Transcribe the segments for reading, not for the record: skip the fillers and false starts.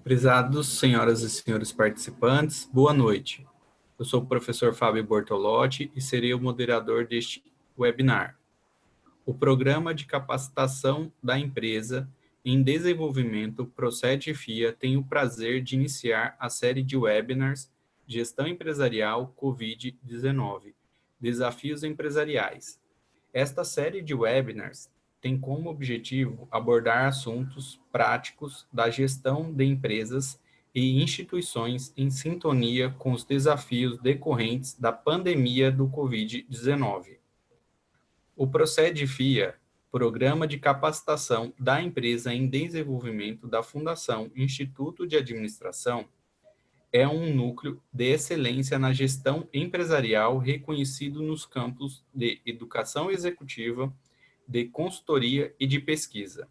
Prezados senhoras e senhores participantes, boa noite. Eu sou o professor Fábio Bortolotti e serei o moderador deste webinar. O Programa de Capacitação da Empresa em Desenvolvimento Procede FIA tem o prazer de iniciar a série de webinars Gestão Empresarial Covid-19, Desafios Empresariais. Esta série de webinars tem como objetivo abordar assuntos práticos da gestão de empresas e instituições em sintonia com os desafios decorrentes da pandemia do Covid-19. O Procede FIA, Programa de Capacitação da Empresa em Desenvolvimento da Fundação Instituto de Administração, é um núcleo de excelência na gestão empresarial reconhecido nos campos de educação executiva, de consultoria e de pesquisa.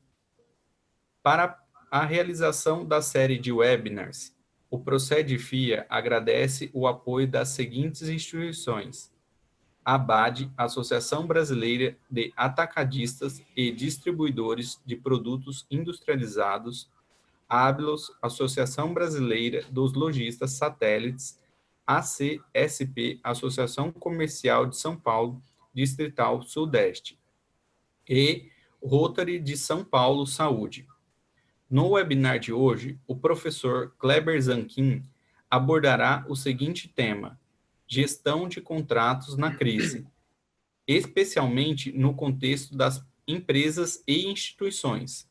Para a realização da série de webinars, o Procede FIA agradece o apoio das seguintes instituições: ABAD, Associação Brasileira de Atacadistas e Distribuidores de Produtos Industrializados, Abelos, Associação Brasileira dos Lojistas Satélites, ACSP, Associação Comercial de São Paulo, Distrital Sudeste, e Rotary de São Paulo Saúde. No webinar de hoje, o professor Kleber Zanquim abordará o seguinte tema: gestão de contratos na crise, especialmente no contexto das empresas e instituições.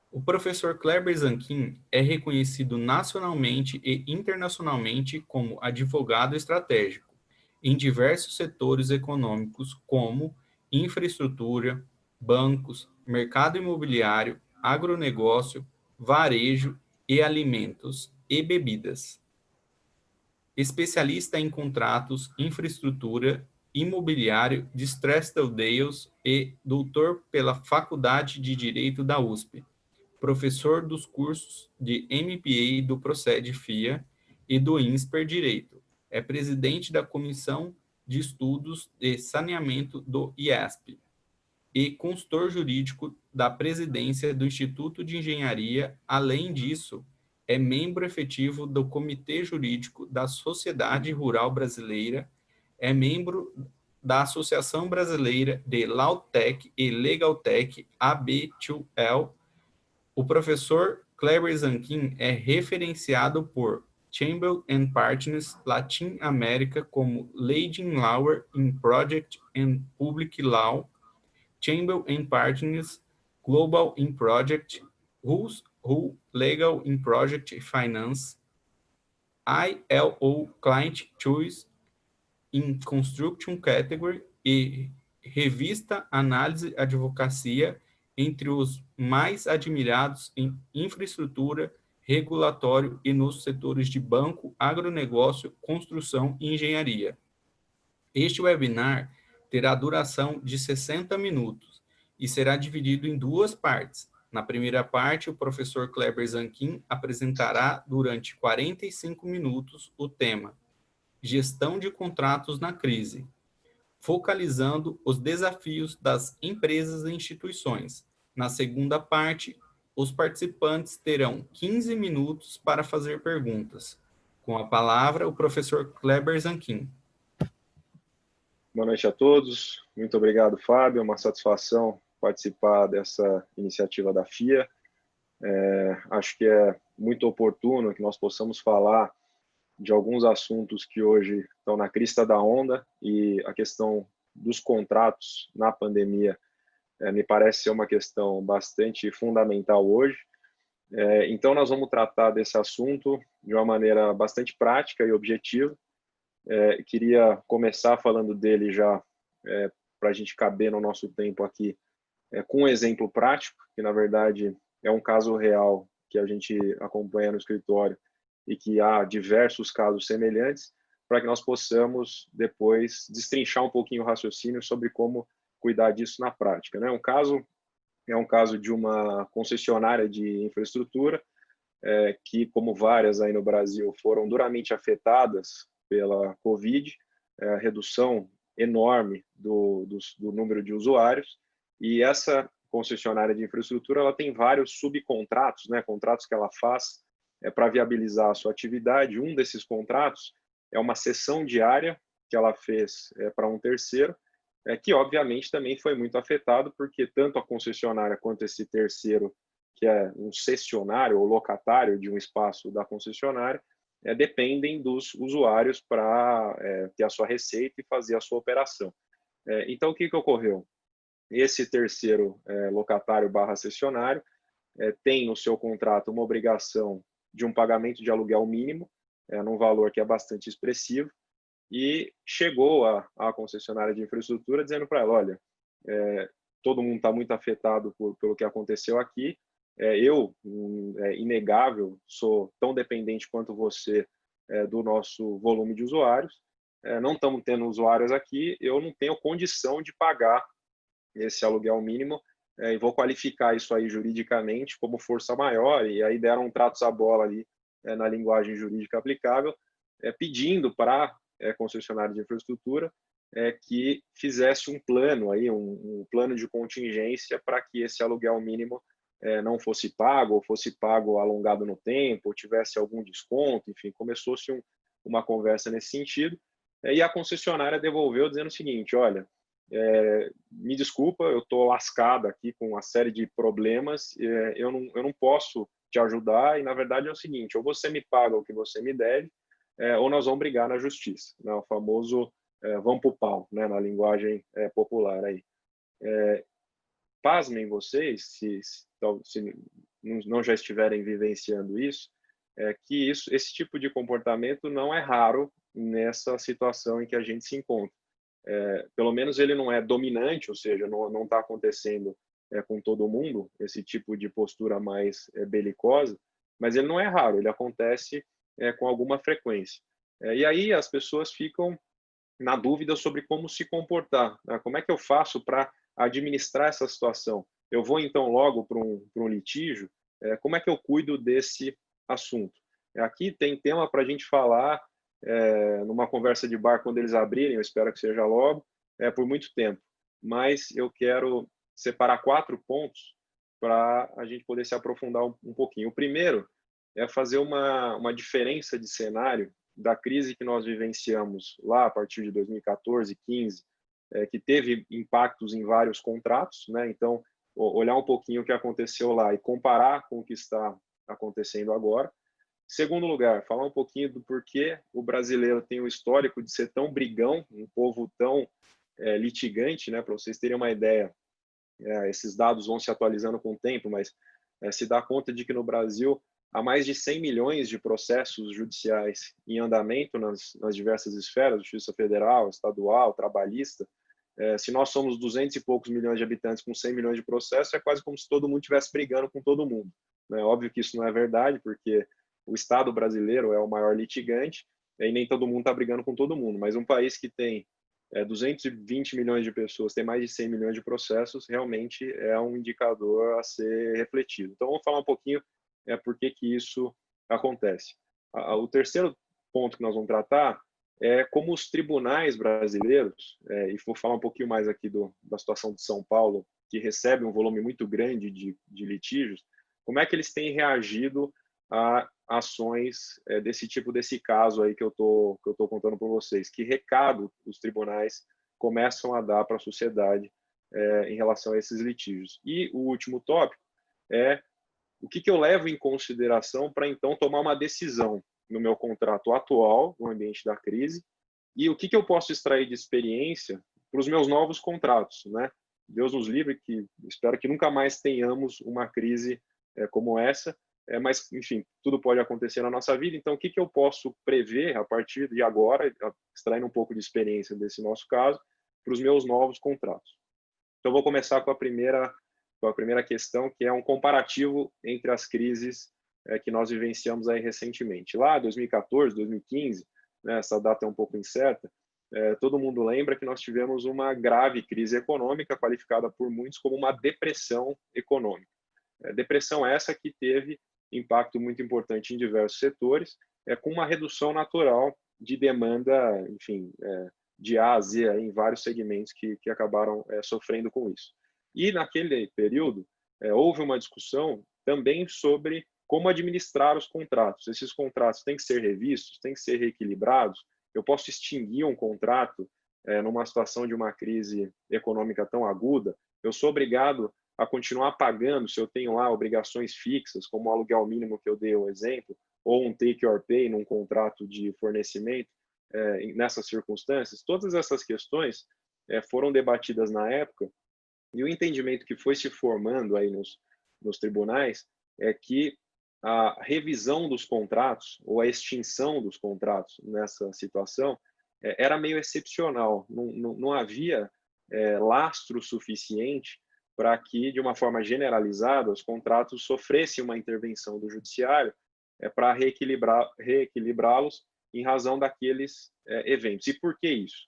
O professor Kleber Zanquim é reconhecido nacionalmente e internacionalmente como advogado estratégico em diversos setores econômicos como infraestrutura, bancos, mercado imobiliário, agronegócio, varejo e alimentos e bebidas. Especialista em contratos, infraestrutura, imobiliário, distressed deals e doutor pela Faculdade de Direito da USP. Professor dos cursos de MBA do Procede FIA e do INSPER Direito. É presidente da Comissão de Estudos de Saneamento do IESP e consultor jurídico da presidência do Instituto de Engenharia. Além disso, é membro efetivo do Comitê Jurídico da Sociedade Rural Brasileira, é membro da Associação Brasileira de Lawtech e Legaltech, AB2L. O professor Kleber Zanquim é referenciado por Chamber and Partners Latin America como Leading Lawyer in Project and Public Law, Chamber and Partners Global in Project, Who's Who Legal in Project Finance, ILO Client Choice in Construction Category e revista Análise Advocacia, entre os mais admirados em infraestrutura, regulatório e nos setores de banco, agronegócio, construção e engenharia. Este webinar terá duração de 60 minutos e será dividido em duas partes. Na primeira parte, o professor Kleber Zanquim apresentará durante 45 minutos o tema Gestão de Contratos na Crise, focalizando os desafios das empresas e instituições. Na segunda parte, os participantes terão 15 minutos para fazer perguntas. Com a palavra, o professor Kleber Zanquim. Boa noite a todos. Muito obrigado, Fábio. É uma satisfação participar dessa iniciativa da FIA. Acho que é muito oportuno que nós possamos falar de alguns assuntos que hoje estão na crista da onda, e a questão dos contratos na pandemia me parece ser uma questão bastante fundamental hoje. Então, nós vamos tratar desse assunto de uma maneira bastante prática e objetiva. Queria começar falando dele já, para a gente caber no nosso tempo aqui, com um exemplo prático, que na verdade é um caso real que a gente acompanha no escritório e que há diversos casos semelhantes, para que nós possamos depois destrinchar um pouquinho o raciocínio sobre como cuidar disso na prática, né? É um caso de uma concessionária de infraestrutura, que, como várias aí no Brasil, foram duramente afetadas pela Covid, a redução enorme do número de usuários, e essa concessionária de infraestrutura ela tem vários subcontratos, né, contratos que ela faz para viabilizar a sua atividade. Um desses contratos é uma cessão diária que ela fez para um terceiro, que obviamente também foi muito afetado, porque tanto a concessionária quanto esse terceiro, que é um cessionário ou locatário de um espaço da concessionária, dependem dos usuários para ter a sua receita e fazer a sua operação. Então, o que ocorreu? Esse terceiro locatário barra cessionário tem no seu contrato uma obrigação de um pagamento de aluguel mínimo, num valor que é bastante expressivo, e chegou a concessionária de infraestrutura dizendo para ela, olha, todo mundo está muito afetado pelo que aconteceu aqui, eu, inegável, sou tão dependente quanto você do nosso volume de usuários, não estamos tendo usuários aqui, eu não tenho condição de pagar esse aluguel mínimo, e vou qualificar isso aí juridicamente como força maior, e aí deram um tratos à bola ali na linguagem jurídica aplicável, pedindo para a concessionária de infraestrutura que fizesse um plano, aí, um plano de contingência para que esse aluguel mínimo não fosse pago, ou fosse pago alongado no tempo, ou tivesse algum desconto, enfim, começou-se uma conversa nesse sentido, e a concessionária devolveu dizendo o seguinte, olha, me desculpa, eu estou lascado aqui com uma série de problemas, eu não posso te ajudar, e na verdade é o seguinte, ou você me paga o que você me deve, ou nós vamos brigar na justiça, né? O famoso vamos pro pau, né? Na linguagem popular aí. Pasmem vocês, se não já estiverem vivenciando isso, que esse tipo de comportamento não é raro nessa situação em que a gente se encontra. Pelo menos ele não é dominante, ou seja, não está acontecendo com todo mundo, esse tipo de postura mais belicosa, mas ele não é raro, ele acontece com alguma frequência. E aí as pessoas ficam na dúvida sobre como se comportar, né? Como é que eu faço para administrar essa situação? Eu vou então logo para um litígio? Como é que eu cuido desse assunto? Aqui tem tema para a gente falar numa conversa de bar quando eles abrirem, eu espero que seja logo, por muito tempo. Mas eu quero separar 4 pontos para a gente poder se aprofundar um pouquinho. O primeiro é fazer uma diferença de cenário da crise que nós vivenciamos lá a partir de 2014, 15, que teve impactos em vários contratos, né? Então, olhar um pouquinho o que aconteceu lá e comparar com o que está acontecendo agora. Segundo lugar, falar um pouquinho do porquê o brasileiro tem o histórico de ser tão brigão, um povo tão litigante, né? Para vocês terem uma ideia, esses dados vão se atualizando com o tempo, mas se dá conta de que no Brasil há mais de 100 milhões de processos judiciais em andamento nas diversas esferas, Justiça Federal, Estadual, Trabalhista. Se nós somos 200 e poucos milhões de habitantes com 100 milhões de processos, é quase como se todo mundo estivesse brigando com todo mundo. É óbvio que isso não é verdade, porque o Estado brasileiro é o maior litigante e nem todo mundo está brigando com todo mundo, mas um país que tem 220 milhões de pessoas, tem mais de 100 milhões de processos, realmente é um indicador a ser refletido. Então, vamos falar um pouquinho por que isso acontece. O terceiro ponto que nós vamos tratar é como os tribunais brasileiros, e vou falar um pouquinho mais aqui da situação de São Paulo, que recebe um volume muito grande de litígios, como é que eles têm reagido a ações desse caso aí que eu tô contando para vocês. Que recado os tribunais começam a dar para a sociedade em relação a esses litígios. E o último tópico é o que eu levo em consideração para então tomar uma decisão no meu contrato atual, no ambiente da crise, e o que eu posso extrair de experiência para os meus novos contratos, né? Deus nos livre, que espero que nunca mais tenhamos uma crise como essa, mas, enfim, tudo pode acontecer na nossa vida, então o que eu posso prever a partir de agora, extraindo um pouco de experiência desse nosso caso, para os meus novos contratos. Então, vou começar com a primeira questão, que é um comparativo entre as crises que nós vivenciamos aí recentemente. Lá, 2014, 2015, né, essa data é um pouco incerta, todo mundo lembra que nós tivemos uma grave crise econômica, qualificada por muitos como uma depressão econômica. Depressão essa que teve impacto muito importante em diversos setores, com uma redução natural de demanda, enfim, de A a Z em vários segmentos que acabaram sofrendo com isso. E naquele período houve uma discussão também sobre como administrar os contratos. Esses contratos têm que ser revistos, têm que ser reequilibrados. Eu posso extinguir um contrato numa situação de uma crise econômica tão aguda. Eu sou obrigado a continuar pagando se eu tenho lá obrigações fixas, como o aluguel mínimo que eu dei o exemplo, ou um take or pay num contrato de fornecimento, nessas circunstâncias. Todas essas questões foram debatidas na época, e o entendimento que foi se formando aí nos tribunais é que a revisão dos contratos ou a extinção dos contratos nessa situação era meio excepcional. Não havia lastro suficiente para que, de uma forma generalizada, os contratos sofressem uma intervenção do judiciário para reequilibrá-los em razão daqueles eventos. E por que isso?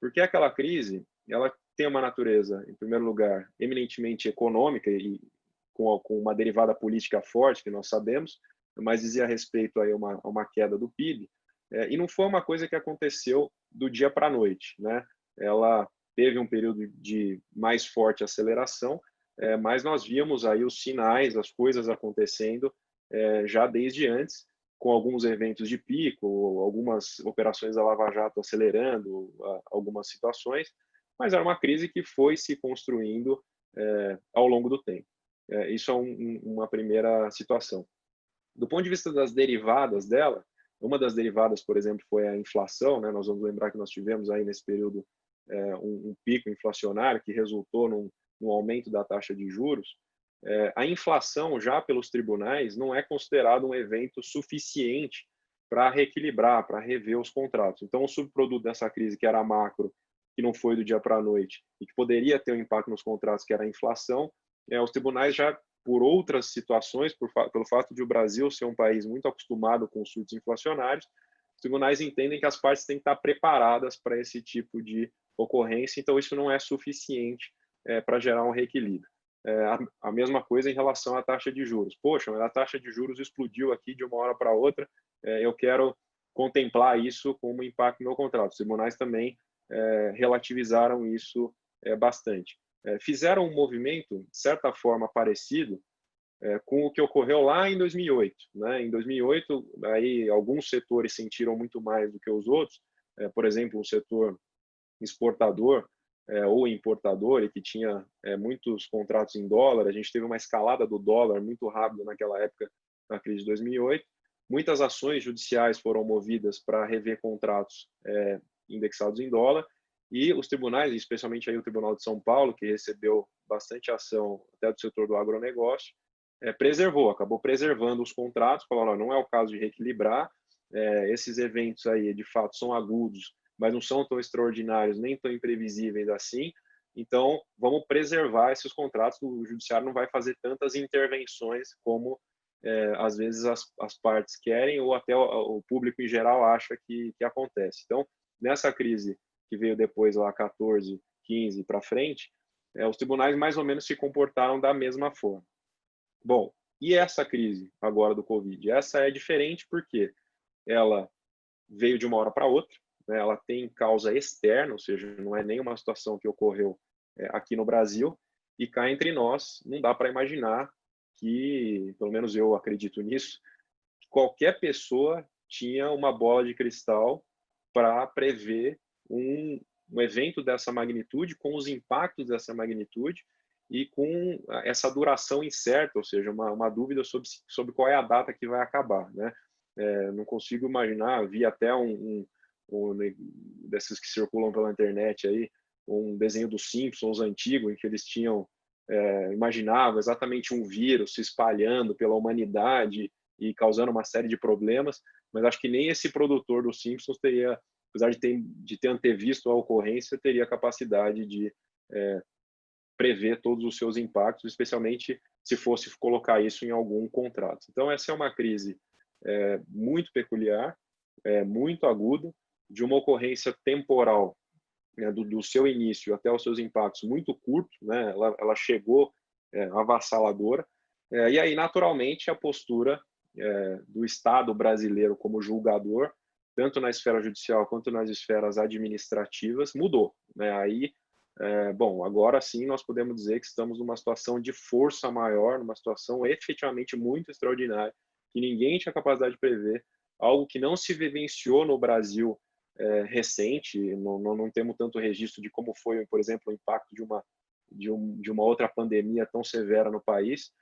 Porque aquela crise ela tem uma natureza, em primeiro lugar, eminentemente econômica e com uma derivada política forte, que nós sabemos, mas dizia respeito aí a uma queda do PIB, e não foi uma coisa que aconteceu do dia para a noite, né? Ela teve um período de mais forte aceleração, mas nós víamos aí os sinais, as coisas acontecendo já desde antes, com alguns eventos de pico, algumas operações da Lava Jato acelerando algumas situações, mas era uma crise que foi se construindo ao longo do tempo. Isso é uma primeira situação. Do ponto de vista das derivadas dela, uma das derivadas, por exemplo, foi a inflação, né? Nós vamos lembrar que nós tivemos aí nesse período um pico inflacionário que resultou num aumento da taxa de juros. A inflação, já pelos tribunais, não é considerado um evento suficiente para reequilibrar, para rever os contratos. Então, o subproduto dessa crise, que era macro, que não foi do dia para a noite, e que poderia ter um impacto nos contratos, que era a inflação, os tribunais já, por outras situações, pelo fato de o Brasil ser um país muito acostumado com surtos inflacionários, os tribunais entendem que as partes têm que estar preparadas para esse tipo de ocorrência, então isso não é suficiente para gerar um reequilíbrio. A mesma coisa em relação à taxa de juros. Poxa, mas a taxa de juros explodiu aqui de uma hora para outra, eu quero contemplar isso como impacto no meu contrato. Os tribunais também relativizaram isso bastante. Fizeram um movimento, de certa forma, parecido com o que ocorreu lá em 2008. Né? Em 2008, aí, alguns setores sentiram muito mais do que os outros, por exemplo, o setor exportador ou importador, e que tinha muitos contratos em dólar. A gente teve uma escalada do dólar muito rápida naquela época, na crise de 2008. Muitas ações judiciais foram movidas para rever contratos indexados em dólar, e os tribunais, especialmente aí o Tribunal de São Paulo, que recebeu bastante ação até do setor do agronegócio, acabou preservando os contratos, falando, não é o caso de reequilibrar, esses eventos aí de fato são agudos, mas não são tão extraordinários, nem tão imprevisíveis assim, então vamos preservar esses contratos, o judiciário não vai fazer tantas intervenções como às vezes as partes querem, ou até o público em geral acha que acontece. Então, nessa crise que veio depois lá 14, 15 para frente, os tribunais mais ou menos se comportaram da mesma forma. Bom, e essa crise agora do Covid? Essa é diferente porque ela veio de uma hora para outra, né? Ela tem causa externa, ou seja, não é nenhuma situação que ocorreu aqui no Brasil, e cá entre nós, não dá para imaginar que, pelo menos eu acredito nisso, que qualquer pessoa tinha uma bola de cristal para prever um evento dessa magnitude, com os impactos dessa magnitude e com essa duração incerta, ou seja, uma dúvida sobre qual é a data que vai acabar, né? Não consigo imaginar, vi até um desses que circulam pela internet aí, um desenho dos Simpsons antigo, em que eles imaginavam exatamente um vírus se espalhando pela humanidade e causando uma série de problemas, mas acho que nem esse produtor dos Simpsons teria, apesar de ter antevisto a ocorrência, teria capacidade de prever todos os seus impactos, especialmente se fosse colocar isso em algum contrato. Então, essa é uma crise muito peculiar, muito aguda, de uma ocorrência temporal, né, do seu início até os seus impactos muito curto, né? Ela chegou avassaladora, e aí, naturalmente, a postura do Estado brasileiro como julgador, tanto na esfera judicial quanto nas esferas administrativas, mudou. Né? Aí Bom, agora sim nós podemos dizer que estamos numa situação de força maior, numa situação efetivamente muito extraordinária, que ninguém tinha capacidade de prever, algo que não se vivenciou no Brasil recente, não temos tanto registro de como foi, por exemplo, o impacto de uma outra pandemia tão severa no país.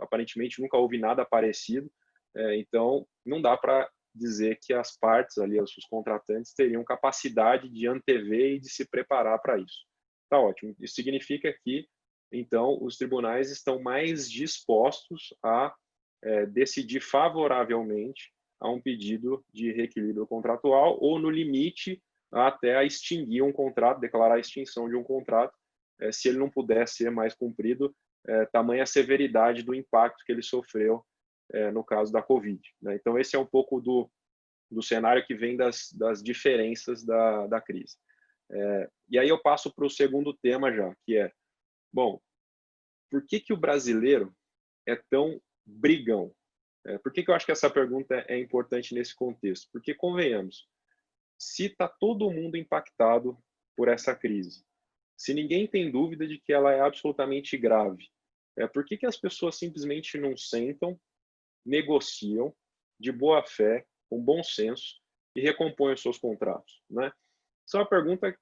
Aparentemente nunca houve nada parecido, então não dá para dizer que as partes ali, os contratantes, teriam capacidade de antever e de se preparar para isso. Tá ótimo. Isso significa que, então, os tribunais estão mais dispostos a decidir favoravelmente a um pedido de reequilíbrio contratual ou, no limite, até a extinguir um contrato, declarar a extinção de um contrato, se ele não puder ser mais cumprido, tamanha a severidade do impacto que ele sofreu no caso da Covid. Né? Então, esse é um pouco do cenário que vem das diferenças da crise. E aí eu passo para o segundo tema já, que é, bom, por que o brasileiro é tão brigão? Por que eu acho que essa pergunta é importante nesse contexto? Porque, convenhamos, se está todo mundo impactado por essa crise, se ninguém tem dúvida de que ela é absolutamente grave, por que as pessoas simplesmente não sentam, negociam de boa fé, com bom senso, e recompõem os seus contratos? Né? Isso é uma pergunta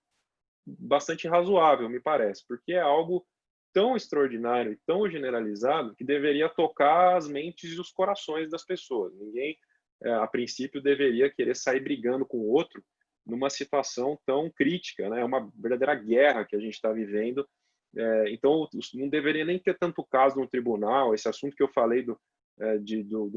bastante razoável, me parece, porque é algo tão extraordinário e tão generalizado que deveria tocar as mentes e os corações das pessoas. Ninguém, a princípio, deveria querer sair brigando com o outro numa situação tão crítica, né? É uma verdadeira guerra que a gente está vivendo. Então, não deveria nem ter tanto caso no tribunal. Esse assunto que eu falei do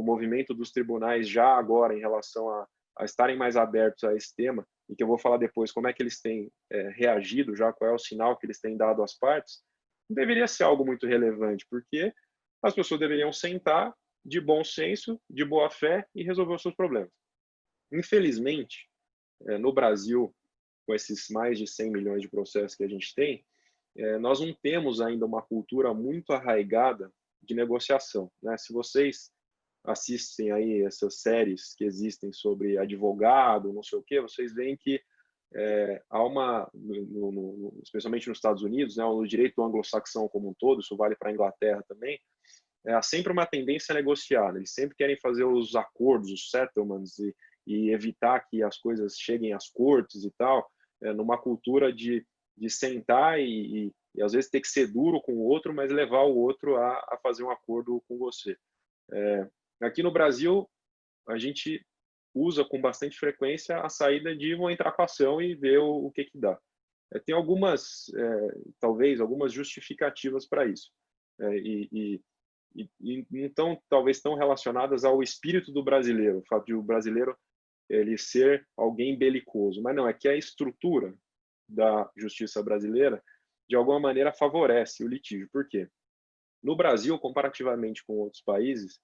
movimento dos tribunais já agora em relação a estarem mais abertos a esse tema, e que eu vou falar depois como é que eles têm reagido já, qual é o sinal que eles têm dado às partes, não deveria ser algo muito relevante, porque as pessoas deveriam sentar de bom senso, de boa fé e resolver os seus problemas. Infelizmente, no Brasil, com esses mais de 100 milhões de processos que a gente tem, nós não temos ainda uma cultura muito arraigada de negociação. Né? Se vocês assistem aí essas séries que existem sobre advogado, não sei o quê, vocês veem que há uma, especialmente nos Estados Unidos, né, no direito anglo-saxão como um todo, isso vale para a Inglaterra também, há sempre uma tendência a negociar. Né? Eles sempre querem fazer os acordos, os settlements, e evitar que as coisas cheguem às cortes e tal, numa cultura de sentar e às vezes ter que ser duro com o outro, mas levar o outro a fazer um acordo com você. Aqui no Brasil, a gente usa com bastante frequência a saída de vou entrar com a ação e ver o que dá. Tem algumas, talvez, algumas justificativas para isso. Então, talvez tão relacionadas ao espírito do brasileiro, o fato de o brasileiro ele ser alguém belicoso. Mas não, é que a estrutura da justiça brasileira, de alguma maneira, favorece o litígio. Por quê? No Brasil, comparativamente com outros países,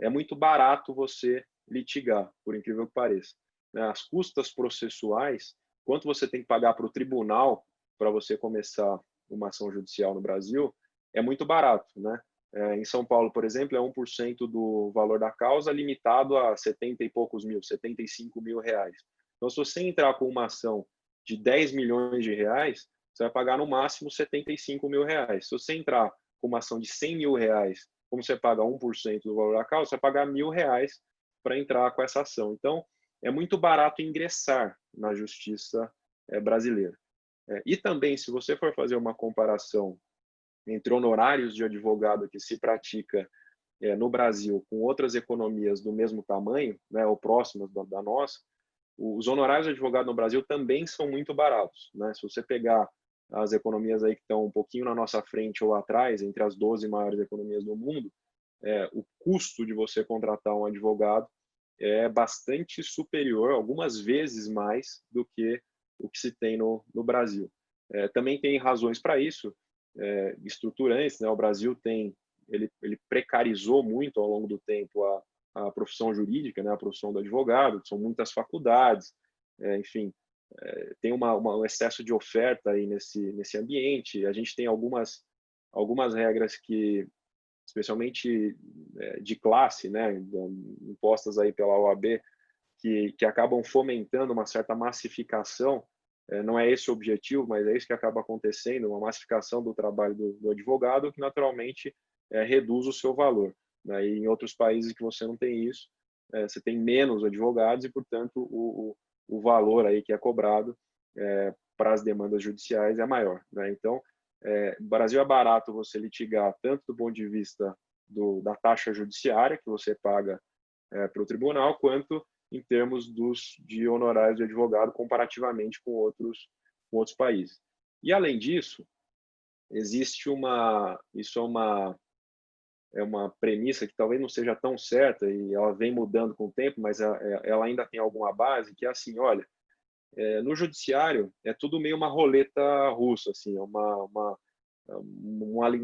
é muito barato você litigar, por incrível que pareça. As custas processuais, quanto você tem que pagar para o tribunal para você começar uma ação judicial no Brasil, é muito barato. Né? Em São Paulo, por exemplo, é 1% do valor da causa, limitado a 70 e poucos mil, 75 mil reais. Então, se você entrar com uma ação de 10 milhões de reais, você vai pagar no máximo 75 mil reais. Se você entrar com uma ação de 100 mil reais, como você paga 1% do valor da causa, você vai pagar R$1.000 para entrar com essa ação. Então, é muito barato ingressar na justiça brasileira. E também, se você for fazer uma comparação entre honorários de advogado que se pratica no Brasil com outras economias do mesmo tamanho, né, ou próximas da nossa, os honorários de advogado no Brasil também são muito baratos. Né? Se você pegar as economias aí que estão um pouquinho na nossa frente ou atrás, entre as 12 maiores economias do mundo, o custo de você contratar um advogado é bastante superior, algumas vezes mais, do que o que se tem no Brasil. Também tem razões para isso, estruturantes. Né? O Brasil ele precarizou muito ao longo do tempo a profissão jurídica, né? A profissão do advogado, são muitas faculdades, enfim, tem um excesso de oferta aí nesse ambiente. A gente tem algumas regras que, especialmente de classe, né, impostas aí pela OAB, que acabam fomentando uma certa massificação não é esse o objetivo, mas é isso que acaba acontecendo, uma massificação do trabalho do advogado, que naturalmente reduz o seu valor, né? E em outros países que você não tem isso, você tem menos advogados e, portanto, o valor aí que é cobrado para as demandas judiciais é maior, né? Então, no Brasil é barato você litigar tanto do ponto de vista da taxa judiciária que você paga para o tribunal, quanto em termos de honorários de advogado comparativamente com outros países. E, além disso, existe isso é uma premissa que talvez não seja tão certa e ela vem mudando com o tempo, mas ela ainda tem alguma base, que é assim, olha, no judiciário é tudo meio uma roleta russa, assim, é um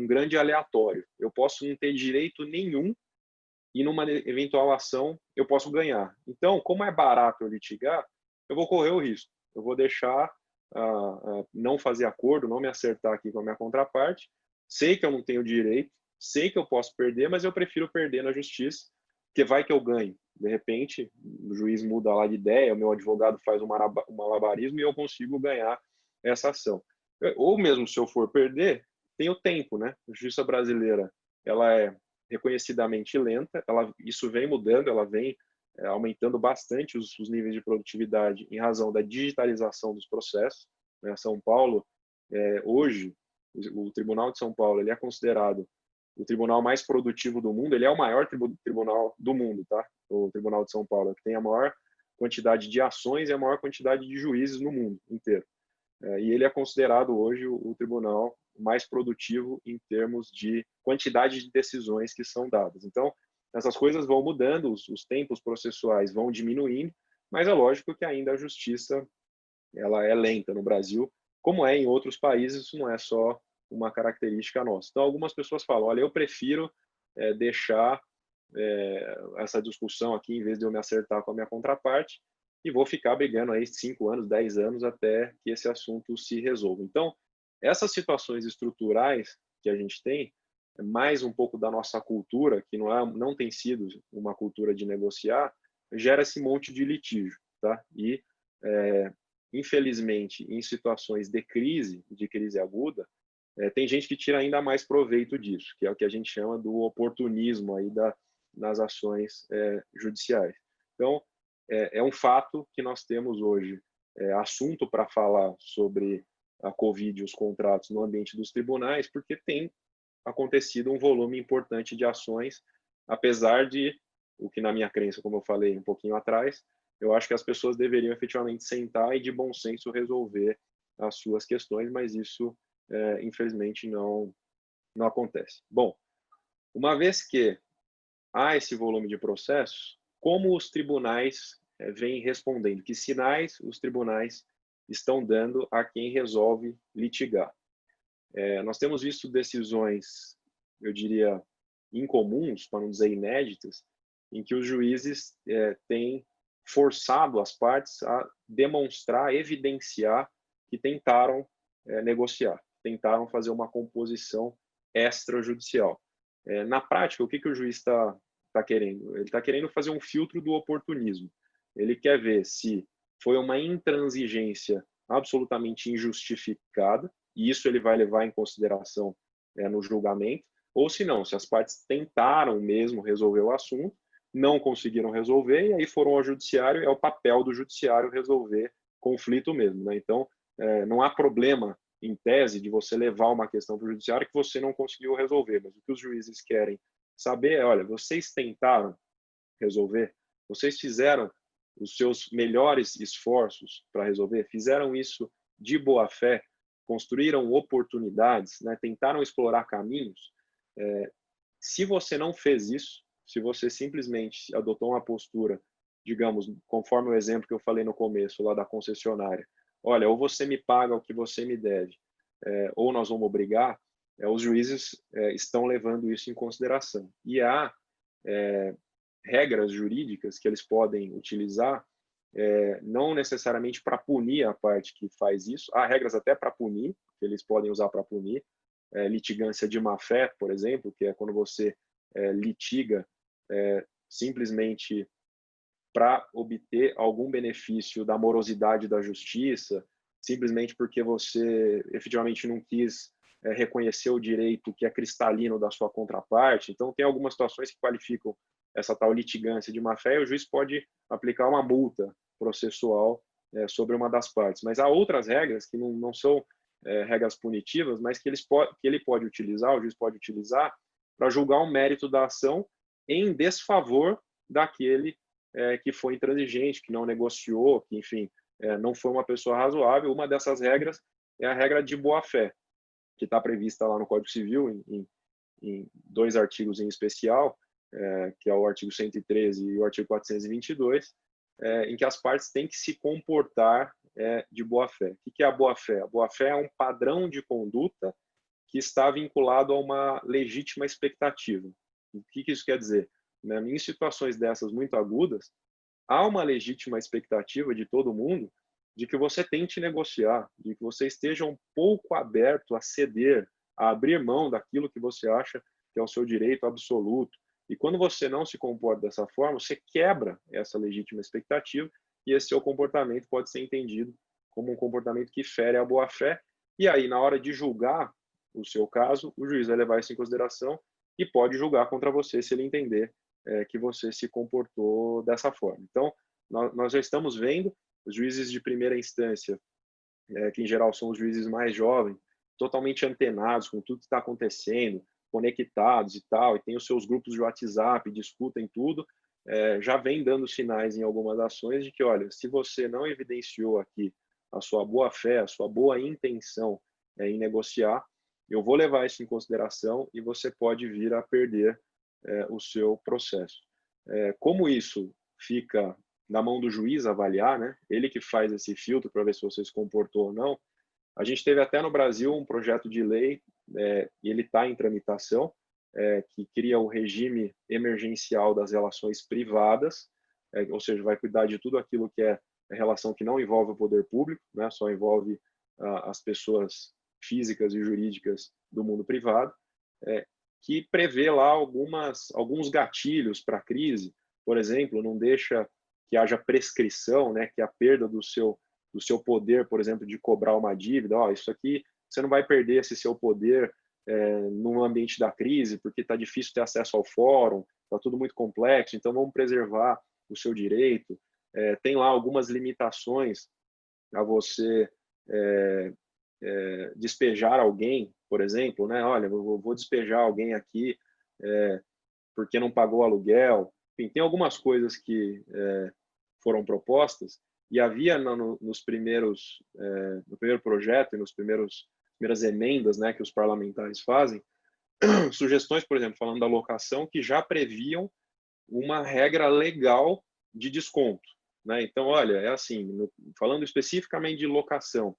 grande aleatório. Eu posso não ter direito nenhum e numa eventual ação eu posso ganhar. Então, como é barato eu litigar, eu vou correr o risco. Eu vou deixar não fazer acordo, não me acertar aqui com a minha contraparte. Sei que eu não tenho direito, sei que eu posso perder, mas eu prefiro perder na justiça, porque vai que eu ganho. De repente, o juiz muda lá de ideia, o meu advogado faz um malabarismo e eu consigo ganhar essa ação. Ou mesmo se eu for perder, tem o tempo, né? A justiça brasileira, ela é reconhecidamente lenta, isso vem mudando, ela vem aumentando bastante os níveis de produtividade em razão da digitalização dos processos, né? São Paulo, hoje, o Tribunal de São Paulo, ele é considerado o tribunal mais produtivo do mundo, ele é o maior tribunal do mundo, tá? O Tribunal de São Paulo, que tem a maior quantidade de ações e a maior quantidade de juízes no mundo inteiro. E ele é considerado hoje o tribunal mais produtivo em termos de quantidade de decisões que são dadas. Então, essas coisas vão mudando, os tempos processuais vão diminuindo, mas é lógico que ainda a justiça ela é lenta no Brasil, como é em outros países, isso não é só uma característica nossa. Então, algumas pessoas falam, olha, eu prefiro deixar essa discussão aqui, em vez de eu me acertar com a minha contraparte, e vou ficar brigando aí 5 anos, 10 anos, até que esse assunto se resolva. Então, essas situações estruturais que a gente tem, mais um pouco da nossa cultura, que não tem sido uma cultura de negociar, gera esse monte de litígio, tá? E, infelizmente, em situações de crise aguda, tem gente que tira ainda mais proveito disso, que é o que a gente chama do oportunismo aí nas ações judiciais. Então, é um fato que nós temos hoje assunto para falar sobre a Covid e os contratos no ambiente dos tribunais, porque tem acontecido um volume importante de ações, apesar de, o que na minha crença, como eu falei um pouquinho atrás, eu acho que as pessoas deveriam efetivamente sentar e de bom senso resolver as suas questões, mas isso, infelizmente, não acontece. Bom, uma vez que há esse volume de processos, como os tribunais vêm respondendo? Que sinais os tribunais estão dando a quem resolve litigar? Nós temos visto decisões, eu diria, incomuns, para não dizer inéditas, em que os juízes têm forçado as partes a demonstrar, evidenciar que tentaram negociar, tentaram fazer uma composição extrajudicial. Na prática, o que o juiz está querendo? Ele está querendo fazer um filtro do oportunismo. Ele quer ver se foi uma intransigência absolutamente injustificada, e isso ele vai levar em consideração no julgamento, ou se não, se as partes tentaram mesmo resolver o assunto, não conseguiram resolver, e aí foram ao judiciário, é o papel do judiciário resolver conflito mesmo, né? Então, não há problema, em tese, de você levar uma questão para o judiciário que você não conseguiu resolver, mas o que os juízes querem saber é, olha, vocês tentaram resolver, vocês fizeram os seus melhores esforços para resolver, fizeram isso de boa fé, construíram oportunidades, né? Tentaram explorar caminhos. Se você não fez isso, se você simplesmente adotou uma postura, digamos, conforme o exemplo que eu falei no começo, lá da concessionária, olha, ou você me paga o que você me deve, ou nós vamos brigar, os juízes estão levando isso em consideração. E há regras jurídicas que eles podem utilizar, não necessariamente para punir a parte que faz isso, há regras até para punir, que eles podem usar para punir, litigância de má-fé, por exemplo, que é quando você litiga simplesmente para obter algum benefício da morosidade da justiça, simplesmente porque você efetivamente não quis reconhecer o direito que é cristalino da sua contraparte. Então, tem algumas situações que qualificam essa tal litigância de má-fé, e o juiz pode aplicar uma multa processual sobre uma das partes. Mas há outras regras que não são regras punitivas, mas que ele pode utilizar, o juiz pode utilizar, para julgar o mérito da ação em desfavor daquele que foi intransigente, que não negociou, que, enfim, não foi uma pessoa razoável. Uma dessas regras é a regra de boa-fé, que está prevista lá no Código Civil, em 2 artigos em especial, que é o artigo 113 e o artigo 422, em que as partes têm que se comportar de boa-fé. O que é a boa-fé? A boa-fé é um padrão de conduta que está vinculado a uma legítima expectativa. O que isso quer dizer? Em situações dessas muito agudas, há uma legítima expectativa de todo mundo de que você tente negociar, de que você esteja um pouco aberto a ceder, a abrir mão daquilo que você acha que é o seu direito absoluto. E quando você não se comporta dessa forma, você quebra essa legítima expectativa e esse seu comportamento pode ser entendido como um comportamento que fere a boa-fé. E aí, na hora de julgar o seu caso, o juiz vai levar isso em consideração e pode julgar contra você se ele entender que você se comportou dessa forma. Então, nós já estamos vendo os juízes de primeira instância, que em geral são os juízes mais jovens, totalmente antenados com tudo que está acontecendo, conectados e tal, e tem os seus grupos de WhatsApp, discutem tudo, já vem dando sinais em algumas ações de que, olha, se você não evidenciou aqui a sua boa-fé, a sua boa intenção em negociar, eu vou levar isso em consideração e você pode vir a perder o seu processo. Como isso fica na mão do juiz avaliar, né? Ele que faz esse filtro para ver se você se comportou ou não. A gente teve até no Brasil um projeto de lei, e ele está em tramitação, que cria o regime emergencial das relações privadas, ou seja, vai cuidar de tudo aquilo que é relação que não envolve o poder público, né? Só envolve as pessoas físicas e jurídicas do mundo privado, que prevê lá alguns gatilhos para a crise. Por exemplo, não deixa que haja prescrição, né, que a perda do seu poder, por exemplo, de cobrar uma dívida. Isso aqui, você não vai perder esse seu poder no ambiente da crise, porque está difícil ter acesso ao fórum, está tudo muito complexo, então vamos preservar o seu direito. Tem lá algumas limitações a você despejar alguém, por exemplo, né? Olha, eu vou despejar alguém aqui porque não pagou aluguel. Enfim, tem algumas coisas que foram propostas e havia no primeiro projeto e primeiras emendas, né, que os parlamentares fazem, sugestões, por exemplo, falando da locação, que já previam uma regra legal de desconto, né? Então, olha, é assim, falando especificamente de locação,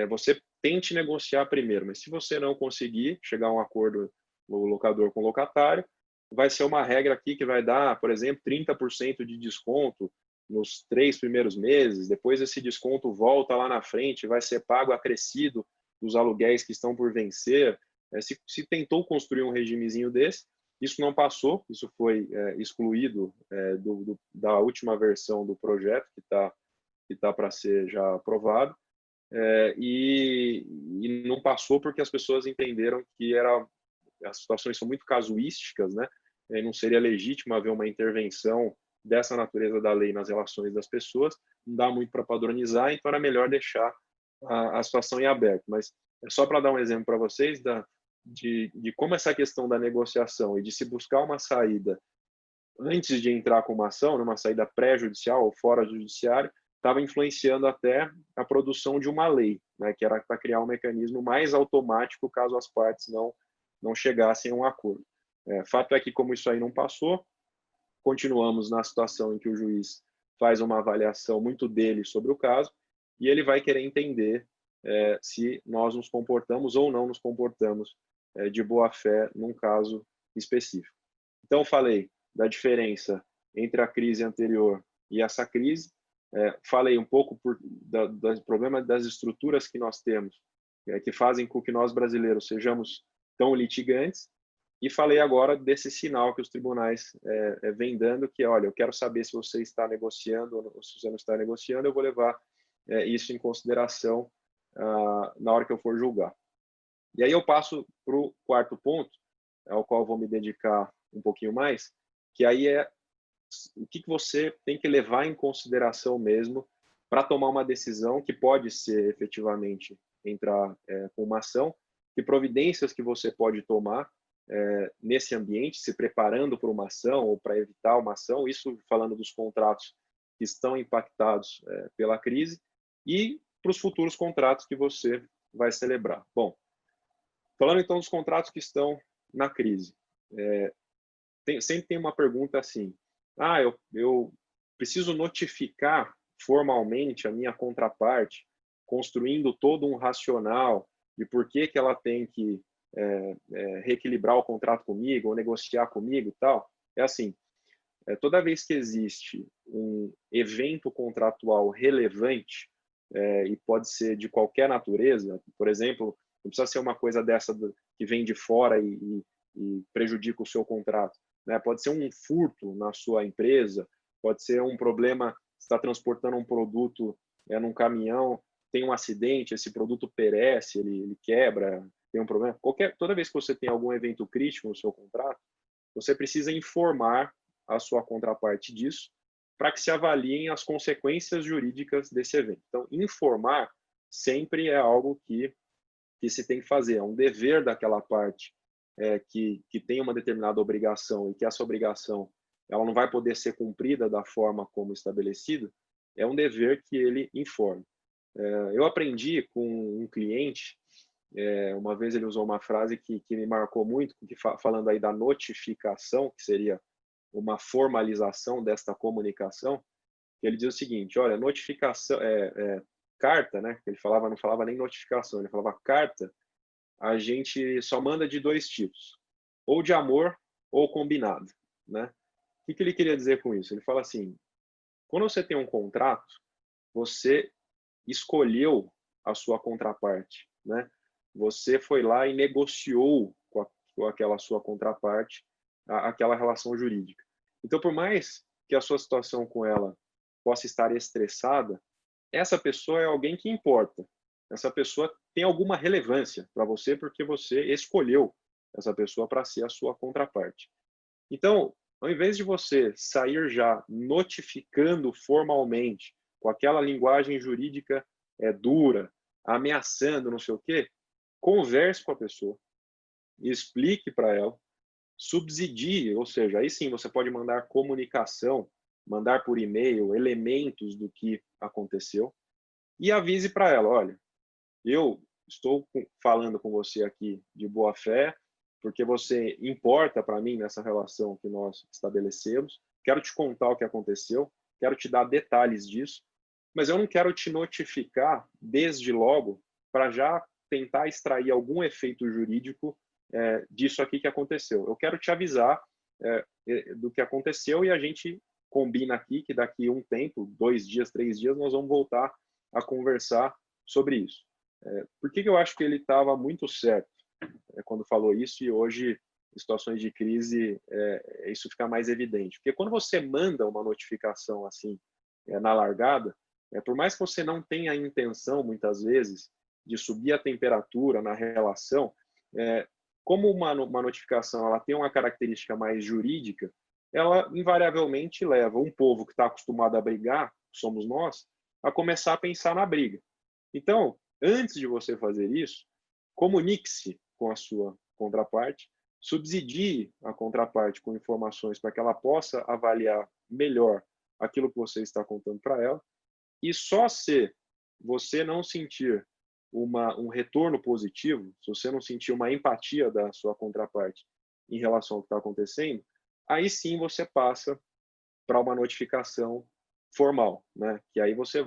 você tente negociar primeiro, mas se você não conseguir chegar a um acordo, o locador com o locatário, vai ser uma regra aqui que vai dar, por exemplo, 30% de desconto nos 3 primeiros meses, depois esse desconto volta lá na frente, vai ser pago acrescido dos aluguéis que estão por vencer. Se tentou construir um regimezinho desse, isso não passou, isso foi excluído da última versão do projeto, que tá para ser já aprovado, e não passou porque as pessoas entenderam que as situações são muito casuísticas, né? E não seria legítimo haver uma intervenção dessa natureza da lei nas relações das pessoas, não dá muito para padronizar, então era melhor deixar a situação em aberto. Mas é só para dar um exemplo para vocês de como essa questão da negociação e de se buscar uma saída antes de entrar com uma ação, numa saída pré-judicial ou fora do judiciário, estava influenciando até a produção de uma lei, né, que era para criar um mecanismo mais automático caso as partes não chegassem a um acordo. Fato é que, como isso aí não passou, continuamos na situação em que o juiz faz uma avaliação muito dele sobre o caso e ele vai querer entender se nós nos comportamos ou não nos comportamos de boa fé num caso específico. Então, falei da diferença entre a crise anterior e essa crise, falei um pouco do problema das estruturas que nós temos, que fazem com que nós brasileiros sejamos tão litigantes, e falei agora desse sinal que os tribunais vêm dando, que, olha, eu quero saber se você está negociando ou se você não está negociando, eu vou levar isso em consideração na hora que eu for julgar. E aí eu passo para o quarto ponto, ao qual eu vou me dedicar um pouquinho mais, que aí é o que você tem que levar em consideração mesmo para tomar uma decisão que pode ser efetivamente entrar com uma ação, que providências que você pode tomar nesse ambiente, se preparando para uma ação ou para evitar uma ação, isso falando dos contratos que estão impactados pela crise, e para os futuros contratos que você vai celebrar. Bom, falando então dos contratos que estão na crise, sempre tem uma pergunta assim, eu preciso notificar formalmente a minha contraparte, construindo todo um racional de por que ela tem que reequilibrar o contrato comigo ou negociar comigo e tal. É assim, toda vez que existe um evento contratual relevante, e pode ser de qualquer natureza, por exemplo, não precisa ser uma coisa dessa que vem de fora e prejudica o seu contrato, né? Pode ser um furto na sua empresa, pode ser um problema, você está transportando um produto num caminhão, tem um acidente, esse produto perece, ele quebra, tem um problema. Toda vez que você tem algum evento crítico no seu contrato, você precisa informar a sua contraparte disso, para que se avaliem as consequências jurídicas desse evento. Então, informar sempre é algo que se tem que fazer, é um dever daquela parte que tem uma determinada obrigação e que essa obrigação ela não vai poder ser cumprida da forma como estabelecida, é um dever que ele informe. Eu aprendi com um cliente, uma vez ele usou uma frase que me marcou muito, falando aí da notificação, que seria uma formalização desta comunicação, ele diz o seguinte, olha, notificação, carta, né, ele falava, não falava nem notificação, ele falava carta, a gente só manda de dois tipos, ou de amor ou combinado, né? O que ele queria dizer com isso? Ele fala assim, quando você tem um contrato, você escolheu a sua contraparte, né? Você foi lá e negociou com aquela sua contraparte aquela relação jurídica. Então, por mais que a sua situação com ela possa estar estressada, essa pessoa é alguém que importa. Essa pessoa tem alguma relevância para você porque você escolheu essa pessoa para ser a sua contraparte. Então, ao invés de você sair já notificando formalmente, com aquela linguagem jurídica dura, ameaçando, não sei o quê, converse com a pessoa, explique para ela, subsidie, ou seja, aí sim você pode mandar comunicação, mandar por e-mail elementos do que aconteceu e avise para ela, olha, eu estou falando com você aqui de boa fé, porque você importa para mim nessa relação que nós estabelecemos, quero te contar o que aconteceu, quero te dar detalhes disso, mas eu não quero te notificar desde logo para já tentar extrair algum efeito jurídico disso aqui que aconteceu. Eu quero te avisar do que aconteceu e a gente combina aqui que daqui um tempo, 2 dias, 3 dias, nós vamos voltar a conversar sobre isso. Por que eu acho que ele estava muito certo quando falou isso e hoje, em situações de crise, isso fica mais evidente? Porque quando você manda uma notificação assim na largada, por mais que você não tenha a intenção, muitas vezes, de subir a temperatura na relação, como uma notificação ela tem uma característica mais jurídica, ela invariavelmente leva um povo que está acostumado a brigar, que somos nós, a começar a pensar na briga. Então, antes de você fazer isso, comunique-se com a sua contraparte, subsidie a contraparte com informações para que ela possa avaliar melhor aquilo que você está contando para ela, e só se você não sentir um retorno positivo, se você não sentir uma empatia da sua contraparte em relação ao que está acontecendo, aí sim você passa para uma notificação formal, né? Que aí você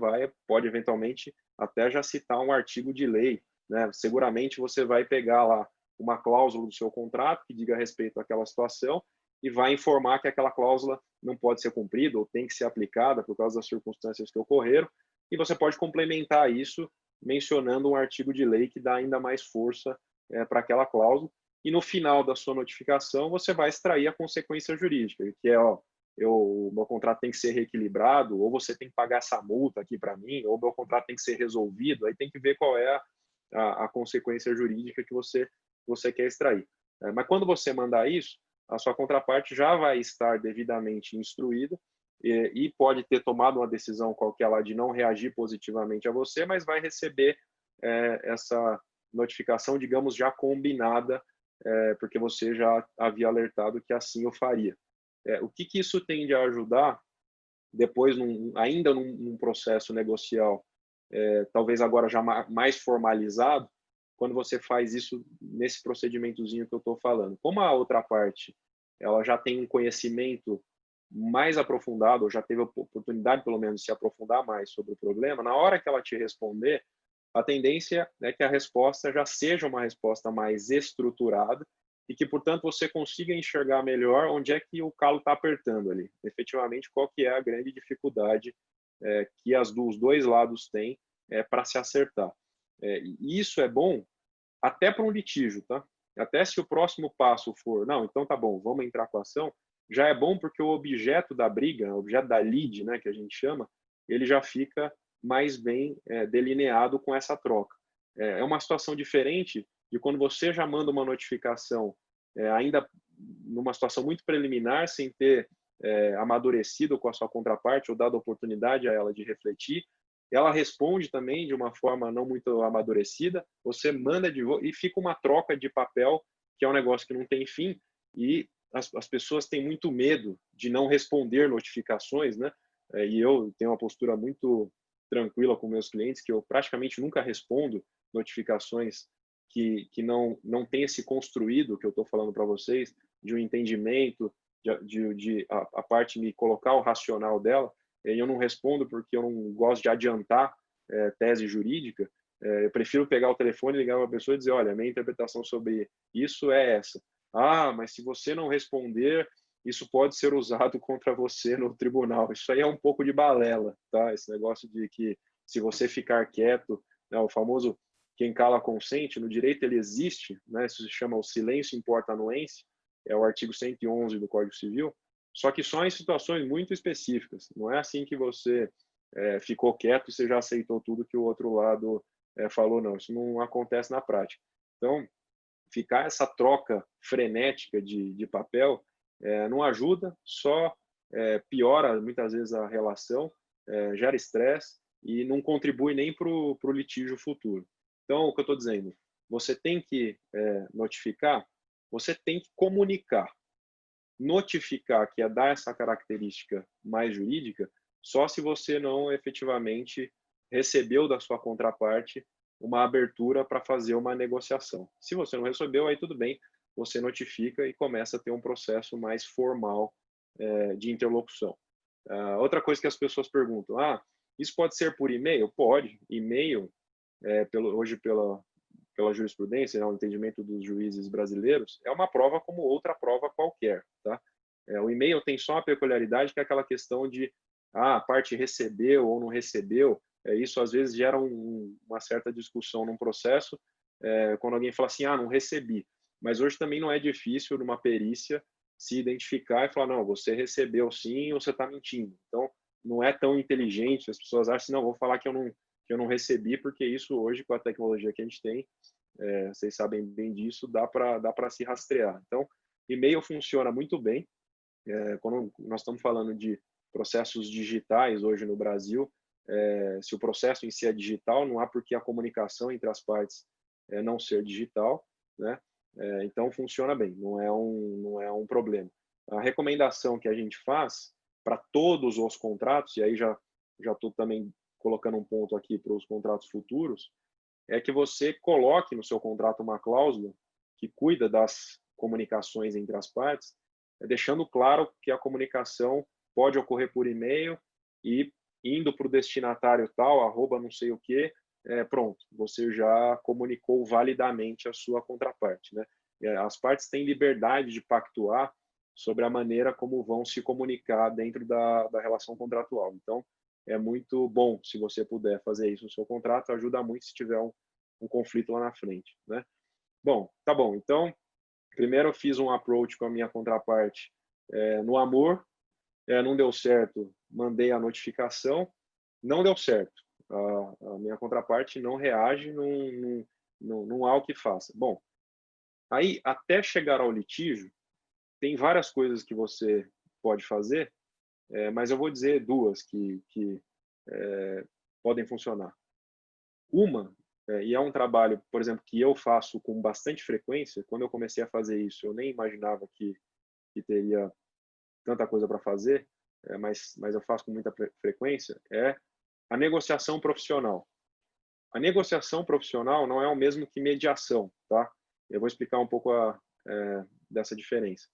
pode eventualmente até já citar um artigo de lei, né? Seguramente você vai pegar lá uma cláusula do seu contrato que diga respeito àquela situação e vai informar que aquela cláusula não pode ser cumprida ou tem que ser aplicada por causa das circunstâncias que ocorreram, e você pode complementar isso mencionando um artigo de lei que dá ainda mais força para aquela cláusula, e no final da sua notificação você vai extrair a consequência jurídica, que é, o meu contrato tem que ser reequilibrado, ou você tem que pagar essa multa aqui para mim, ou meu contrato tem que ser resolvido, aí tem que ver qual é a consequência jurídica que você quer extrair. Mas quando você mandar isso, a sua contraparte já vai estar devidamente instruída e pode ter tomado uma decisão qualquer lá de não reagir positivamente a você, mas vai receber essa notificação, digamos, já combinada, porque você já havia alertado que assim o faria. O que isso tende a ajudar depois, ainda num processo negocial, talvez agora já mais formalizado, quando você faz isso nesse procedimentozinho que eu estou falando. Como a outra parte ela já tem um conhecimento mais aprofundado, ou já teve a oportunidade, pelo menos, de se aprofundar mais sobre o problema, na hora que ela te responder, a tendência é que a resposta já seja uma resposta mais estruturada e que, portanto, você consiga enxergar melhor onde é que o calo está apertando ali. Efetivamente, qual que é a grande dificuldade que os dois lados têm para se acertar. E isso é bom até para um litígio, tá? Até se o próximo passo for, não, então tá bom, vamos entrar com a ação, já é bom porque o objeto da briga, o objeto da lide, né, que a gente chama, ele já fica mais bem delineado com essa troca. É uma situação diferente de quando você já manda uma notificação ainda numa situação muito preliminar, sem ter amadurecido com a sua contraparte ou dado oportunidade a ela de refletir. Ela responde também de uma forma não muito amadurecida, você manda de volta e fica uma troca de papel, que é um negócio que não tem fim, e as pessoas têm muito medo de não responder notificações, né? E eu tenho uma postura muito tranquila com meus clientes, que eu praticamente nunca respondo notificações que não tem esse construído que eu estou falando para vocês, de um entendimento, de a parte me colocar o racional dela, e eu não respondo porque eu não gosto de adiantar tese jurídica. Eu prefiro pegar o telefone, ligar para a pessoa e dizer, olha, minha interpretação sobre isso é essa. Ah, mas se você não responder, isso pode ser usado contra você no tribunal. Isso aí é um pouco de balela, tá? Esse negócio de que se você ficar quieto, né, o famoso quem cala consente, no direito ele existe, né? Isso se chama o silêncio importa anuense, é o artigo 111 do Código Civil, só que só em situações muito específicas. Não é assim que você ficou quieto e você já aceitou tudo que o outro lado falou, não. Isso não acontece na prática. Então, ficar essa troca frenética de papel não ajuda, só piora muitas vezes a relação, gera estresse e não contribui nem para o litígio futuro. Então, o que eu estou dizendo, você tem que notificar, você tem que comunicar. Notificar, que é dar essa característica mais jurídica, só se você não efetivamente recebeu da sua contraparte uma abertura para fazer uma negociação. Se você não recebeu, aí tudo bem, você notifica e começa a ter um processo mais formal de interlocução. Outra coisa que as pessoas perguntam, isso pode ser por e-mail? Pode. E-mail, hoje pela jurisprudência, né, o entendimento dos juízes brasileiros, é uma prova como outra prova qualquer, tá? O e-mail tem só uma peculiaridade, que é aquela questão de a parte recebeu ou não recebeu. Isso às vezes gera uma certa discussão num processo, quando alguém fala assim, não recebi. Mas hoje também não é difícil numa perícia se identificar e falar, não, você recebeu sim ou você está mentindo. Então, não é tão inteligente, as pessoas acham assim, não, vou falar que eu não recebi, porque isso hoje, com a tecnologia que a gente tem, vocês sabem bem disso, dá para se rastrear. Então, e-mail funciona muito bem. Quando nós estamos falando de processos digitais hoje no Brasil, se o processo em si é digital, não há por que a comunicação entre as partes não ser digital, né? Então, funciona bem, não é um problema. A recomendação que a gente faz para todos os contratos, e aí já estou também colocando um ponto aqui para os contratos futuros, é que você coloque no seu contrato uma cláusula que cuida das comunicações entre as partes, deixando claro que a comunicação pode ocorrer por e-mail e indo para o destinatário tal, arroba não sei o quê, pronto, você já comunicou validamente a sua contraparte, né? As partes têm liberdade de pactuar sobre a maneira como vão se comunicar dentro da relação contratual. Então, é muito bom se você puder fazer isso no seu contrato, ajuda muito se tiver um conflito lá na frente, né? Bom, tá bom. Então, primeiro eu fiz um approach com a minha contraparte no amor, não deu certo, mandei a notificação, não deu certo. A minha contraparte não reage, não há o que faça. Bom, aí até chegar ao litígio, tem várias coisas que você pode fazer, mas eu vou dizer duas que podem funcionar. Uma, e é um trabalho, por exemplo, que eu faço com bastante frequência. Quando eu comecei a fazer isso, eu nem imaginava que teria tanta coisa para fazer, mas eu faço com muita frequência, é a negociação profissional. A negociação profissional não é o mesmo que mediação, tá? Eu vou explicar um pouco dessa diferença.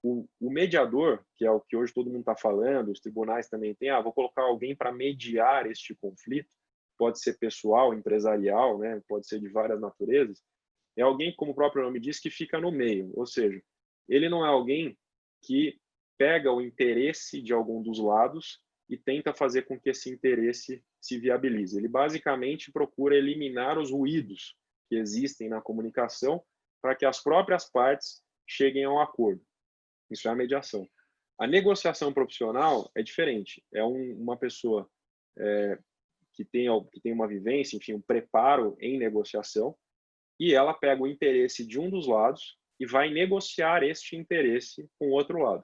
O mediador, que é o que hoje todo mundo está falando, os tribunais também têm, vou colocar alguém para mediar este conflito, pode ser pessoal, empresarial, né? Pode ser de várias naturezas, é alguém, como o próprio nome diz, que fica no meio, ou seja, ele não é alguém que pega o interesse de algum dos lados e tenta fazer com que esse interesse se viabilize. Ele basicamente procura eliminar os ruídos que existem na comunicação para que as próprias partes cheguem a um acordo. Isso é a mediação. A negociação profissional é diferente. É uma pessoa que tem uma vivência, enfim, um preparo em negociação, e ela pega o interesse de um dos lados e vai negociar este interesse com o outro lado.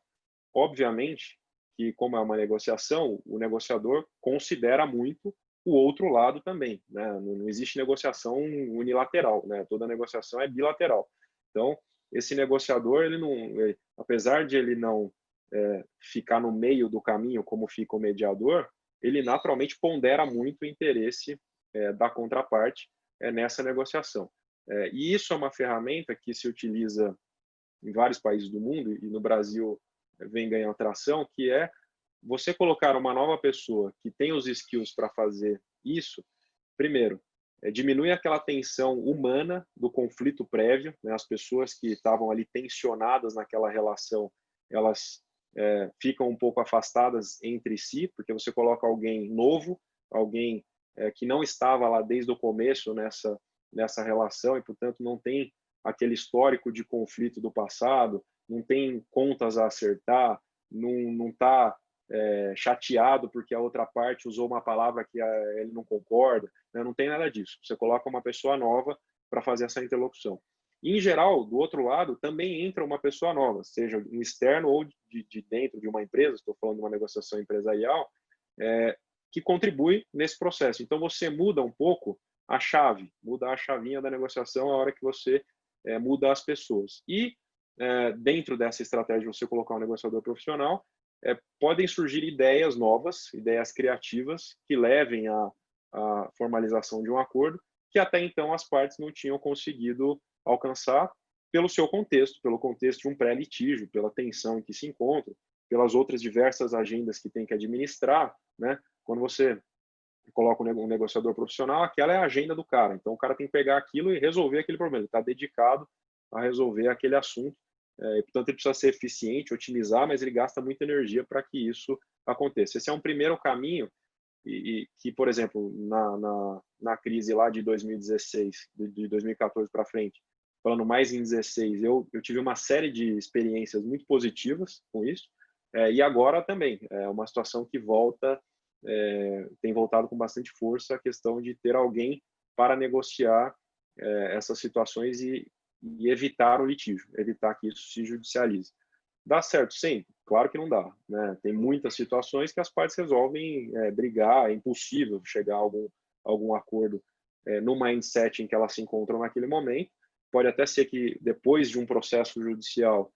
Obviamente que, como é uma negociação, o negociador considera muito o outro lado também, né? Não existe negociação unilateral, né? Toda negociação é bilateral. Então, esse negociador, apesar de ele não ficar no meio do caminho como fica o mediador, ele naturalmente pondera muito o interesse da contraparte nessa negociação. E isso é uma ferramenta que se utiliza em vários países do mundo, e no Brasil vem ganhando tração, que é você colocar uma nova pessoa que tem os skills para fazer isso. Primeiro, diminui aquela tensão humana do conflito prévio, né? As pessoas que estavam ali tensionadas naquela relação, elas ficam um pouco afastadas entre si, porque você coloca alguém novo, alguém que não estava lá desde o começo nessa relação e, portanto, não tem aquele histórico de conflito do passado, não tem contas a acertar, não está chateado porque a outra parte usou uma palavra que ele não concorda, né? Não tem nada disso. Você coloca uma pessoa nova para fazer essa interlocução. E, em geral, do outro lado, também entra uma pessoa nova, seja um externo ou de dentro de uma empresa, estou falando de uma negociação empresarial, que contribui nesse processo. Então, você muda um pouco a chave, muda a chavinha da negociação a hora que você muda as pessoas. E, dentro dessa estratégia de você colocar um negociador profissional, podem surgir ideias novas, ideias criativas, que levem à formalização de um acordo, que até então as partes não tinham conseguido alcançar pelo seu contexto, pelo contexto de um pré-litígio, pela tensão em que se encontra, pelas outras diversas agendas que tem que administrar, né? Quando você coloca um negociador profissional, aquela é a agenda do cara. Então, o cara tem que pegar aquilo e resolver aquele problema. Ele está dedicado a resolver aquele assunto. E, portanto, ele precisa ser eficiente, otimizar, mas ele gasta muita energia para que isso aconteça. Esse é um primeiro caminho e que, por exemplo, na crise lá de 2016, de 2014 para frente, falando mais em 16, eu tive uma série de experiências muito positivas com isso, e agora também, é uma situação que tem voltado com bastante força a questão de ter alguém para negociar essas situações e evitar o litígio, evitar que isso se judicialize. Dá certo sempre? Claro que não dá, né? Tem muitas situações que as partes resolvem brigar, é impossível chegar a algum acordo no mindset em que elas se encontram naquele momento. Pode até ser que depois de um processo judicial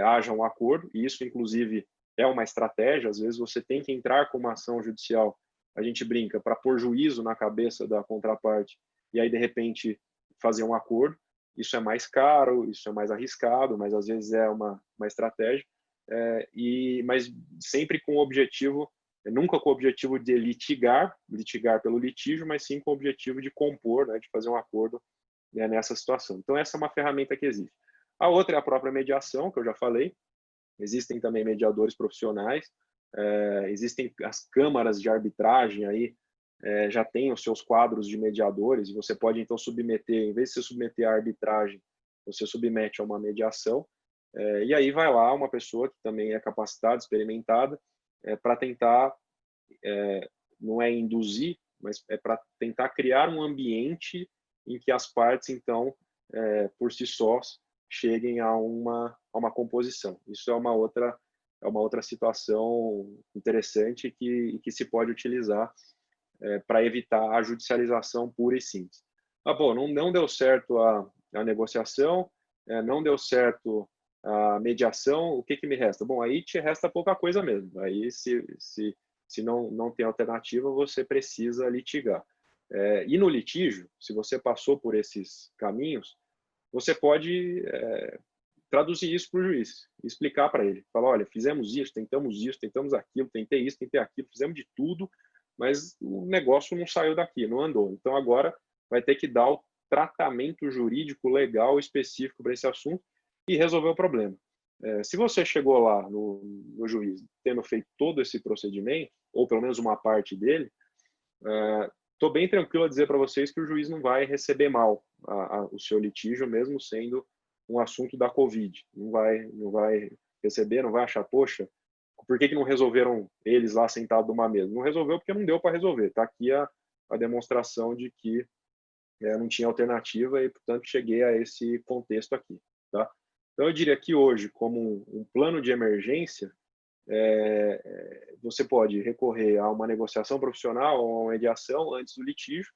haja um acordo, e isso, inclusive, é uma estratégia. Às vezes você tem que entrar com uma ação judicial, a gente brinca, para pôr juízo na cabeça da contraparte, e aí, de repente, fazer um acordo. Isso é mais caro, isso é mais arriscado, mas às vezes é uma estratégia, mas sempre com o objetivo, nunca com o objetivo de litigar pelo litígio, mas sim com o objetivo de compor, né, de fazer um acordo nessa situação. Então, essa é uma ferramenta que existe. A outra é a própria mediação, que eu já falei. Existem também mediadores profissionais, existem as câmaras de arbitragem aí, já tem os seus quadros de mediadores, e você pode então submeter, em vez de você submeter a arbitragem, você submete a uma mediação. E aí vai lá uma pessoa que também é capacitada, experimentada, para tentar, não é induzir, mas é para tentar criar um ambiente em que as partes, então, por si sós, cheguem a uma composição. Isso é uma outra situação interessante que se pode utilizar para evitar a judicialização pura e simples. Bom, não deu certo a negociação, não deu certo a mediação, o que me resta? Bom, aí te resta pouca coisa mesmo. Aí, se não tem alternativa, você precisa litigar. E no litígio, se você passou por esses caminhos, você pode traduzir isso para o juiz, explicar para ele, falar, olha, fizemos isso, tentamos aquilo, tentei isso, tentei aquilo, fizemos de tudo, mas o negócio não saiu daqui, não andou. Então agora vai ter que dar o tratamento jurídico legal específico para esse assunto e resolver o problema. Se você chegou lá no juiz tendo feito todo esse procedimento, ou pelo menos uma parte dele, estou bem tranquilo a dizer para vocês que o juiz não vai receber mal o seu litígio, mesmo sendo um assunto da Covid. Não vai receber, não vai achar, poxa, por que não resolveram eles lá sentados numa mesa? Não resolveu porque não deu para resolver. Está aqui a demonstração de que não tinha alternativa e, portanto, cheguei a esse contexto aqui. Tá? Então, eu diria que hoje, como um plano de emergência, você pode recorrer a uma negociação profissional ou a uma mediação antes do litígio.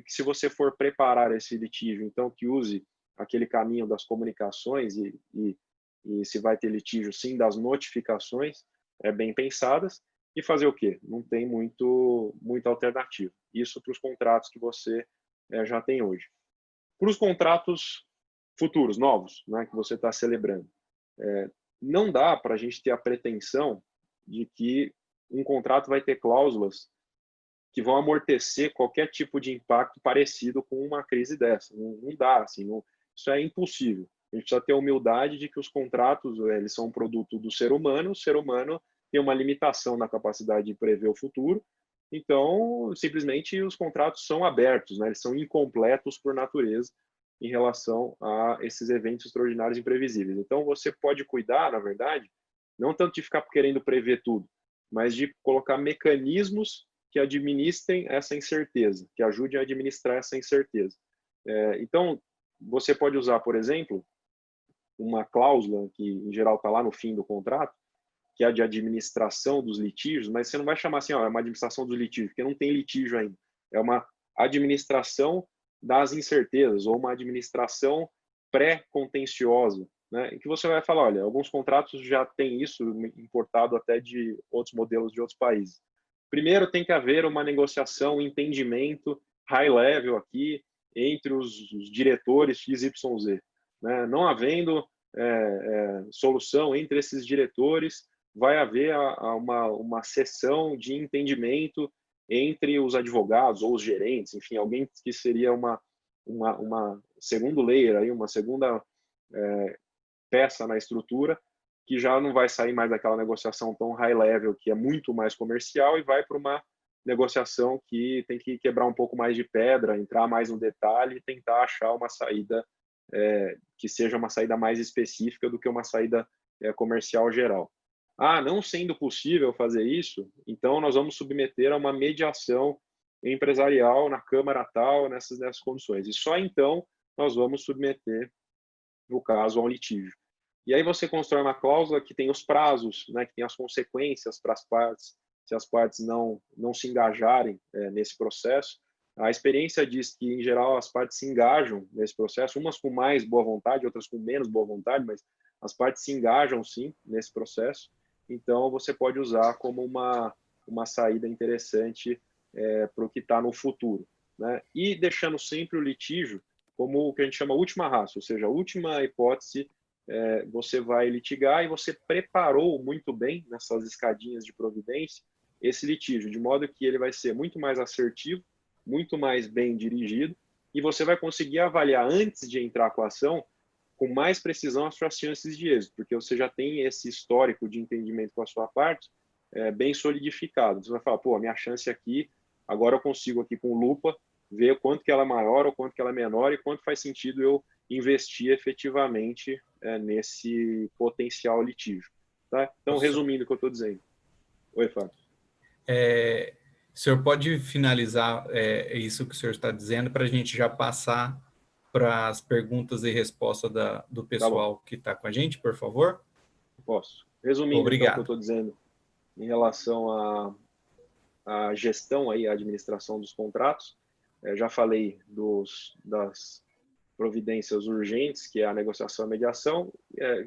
Se você for preparar esse litígio, então que use aquele caminho das comunicações e se vai ter litígio, sim, das notificações bem pensadas, e fazer o quê? Não tem muita alternativa. Isso para os contratos que você já tem hoje. Para os contratos futuros, novos, né, que você está celebrando, não dá para a gente ter a pretensão de que um contrato vai ter cláusulas que vão amortecer qualquer tipo de impacto parecido com uma crise dessa. Não dá, assim, isso é impossível. A gente precisa ter a humildade de que os contratos eles são um produto do ser humano, o ser humano tem uma limitação na capacidade de prever o futuro, então, simplesmente, os contratos são abertos, né? Eles são incompletos por natureza em relação a esses eventos extraordinários e imprevisíveis. Então, você pode cuidar, na verdade, não tanto de ficar querendo prever tudo, mas de colocar mecanismos que administrem essa incerteza, que ajudem a administrar essa incerteza. Então, você pode usar, por exemplo, uma cláusula que, em geral, está lá no fim do contrato, que é a de administração dos litígios, mas você não vai chamar assim, é uma administração dos litígios, porque não tem litígio ainda. É uma administração das incertezas, ou uma administração pré-contenciosa, né, em que você vai falar, olha, alguns contratos já têm isso importado até de outros modelos de outros países. Primeiro, tem que haver uma negociação, um entendimento high level aqui entre os diretores XYZ. Né? Não havendo solução entre esses diretores, vai haver uma sessão de entendimento entre os advogados ou os gerentes, enfim, alguém que seria uma segundo layer, aí, uma segunda peça na estrutura, que já não vai sair mais daquela negociação tão high level, que é muito mais comercial, e vai para uma negociação que tem que quebrar um pouco mais de pedra, entrar mais no detalhe e tentar achar uma saída que seja uma saída mais específica do que uma saída comercial geral. Não sendo possível fazer isso, então nós vamos submeter a uma mediação empresarial na Câmara tal, nessas condições. E só então nós vamos submeter o caso ao litígio. E aí você constrói uma cláusula que tem os prazos, né, que tem as consequências para as partes, se as partes não se engajarem nesse processo. A experiência diz que, em geral, as partes se engajam nesse processo, umas com mais boa vontade, outras com menos boa vontade, mas as partes se engajam, sim, nesse processo. Então, você pode usar como uma saída interessante para o que está no futuro. Né? E deixando sempre o litígio como o que a gente chama última ratio, ou seja, a última hipótese, você vai litigar e você preparou muito bem nessas escadinhas de providência esse litígio, de modo que ele vai ser muito mais assertivo, muito mais bem dirigido, e você vai conseguir avaliar antes de entrar com a ação com mais precisão as suas chances de êxito, porque você já tem esse histórico de entendimento com a sua parte bem solidificado. Você vai falar, pô, a minha chance aqui, agora eu consigo aqui com lupa ver quanto que ela é maior ou quanto que ela é menor e quanto faz sentido eu investir efetivamente nesse potencial litígio. Tá? Então, resumindo o que eu estou dizendo. Oi, Fábio. O senhor pode finalizar isso que o senhor está dizendo para a gente já passar para as perguntas e respostas do pessoal que está com a gente, por favor? Posso. Resumindo, Obrigado. Então, o que eu estou dizendo em relação à gestão, aí, à administração dos contratos, já falei das providências urgentes, que é a negociação e a mediação,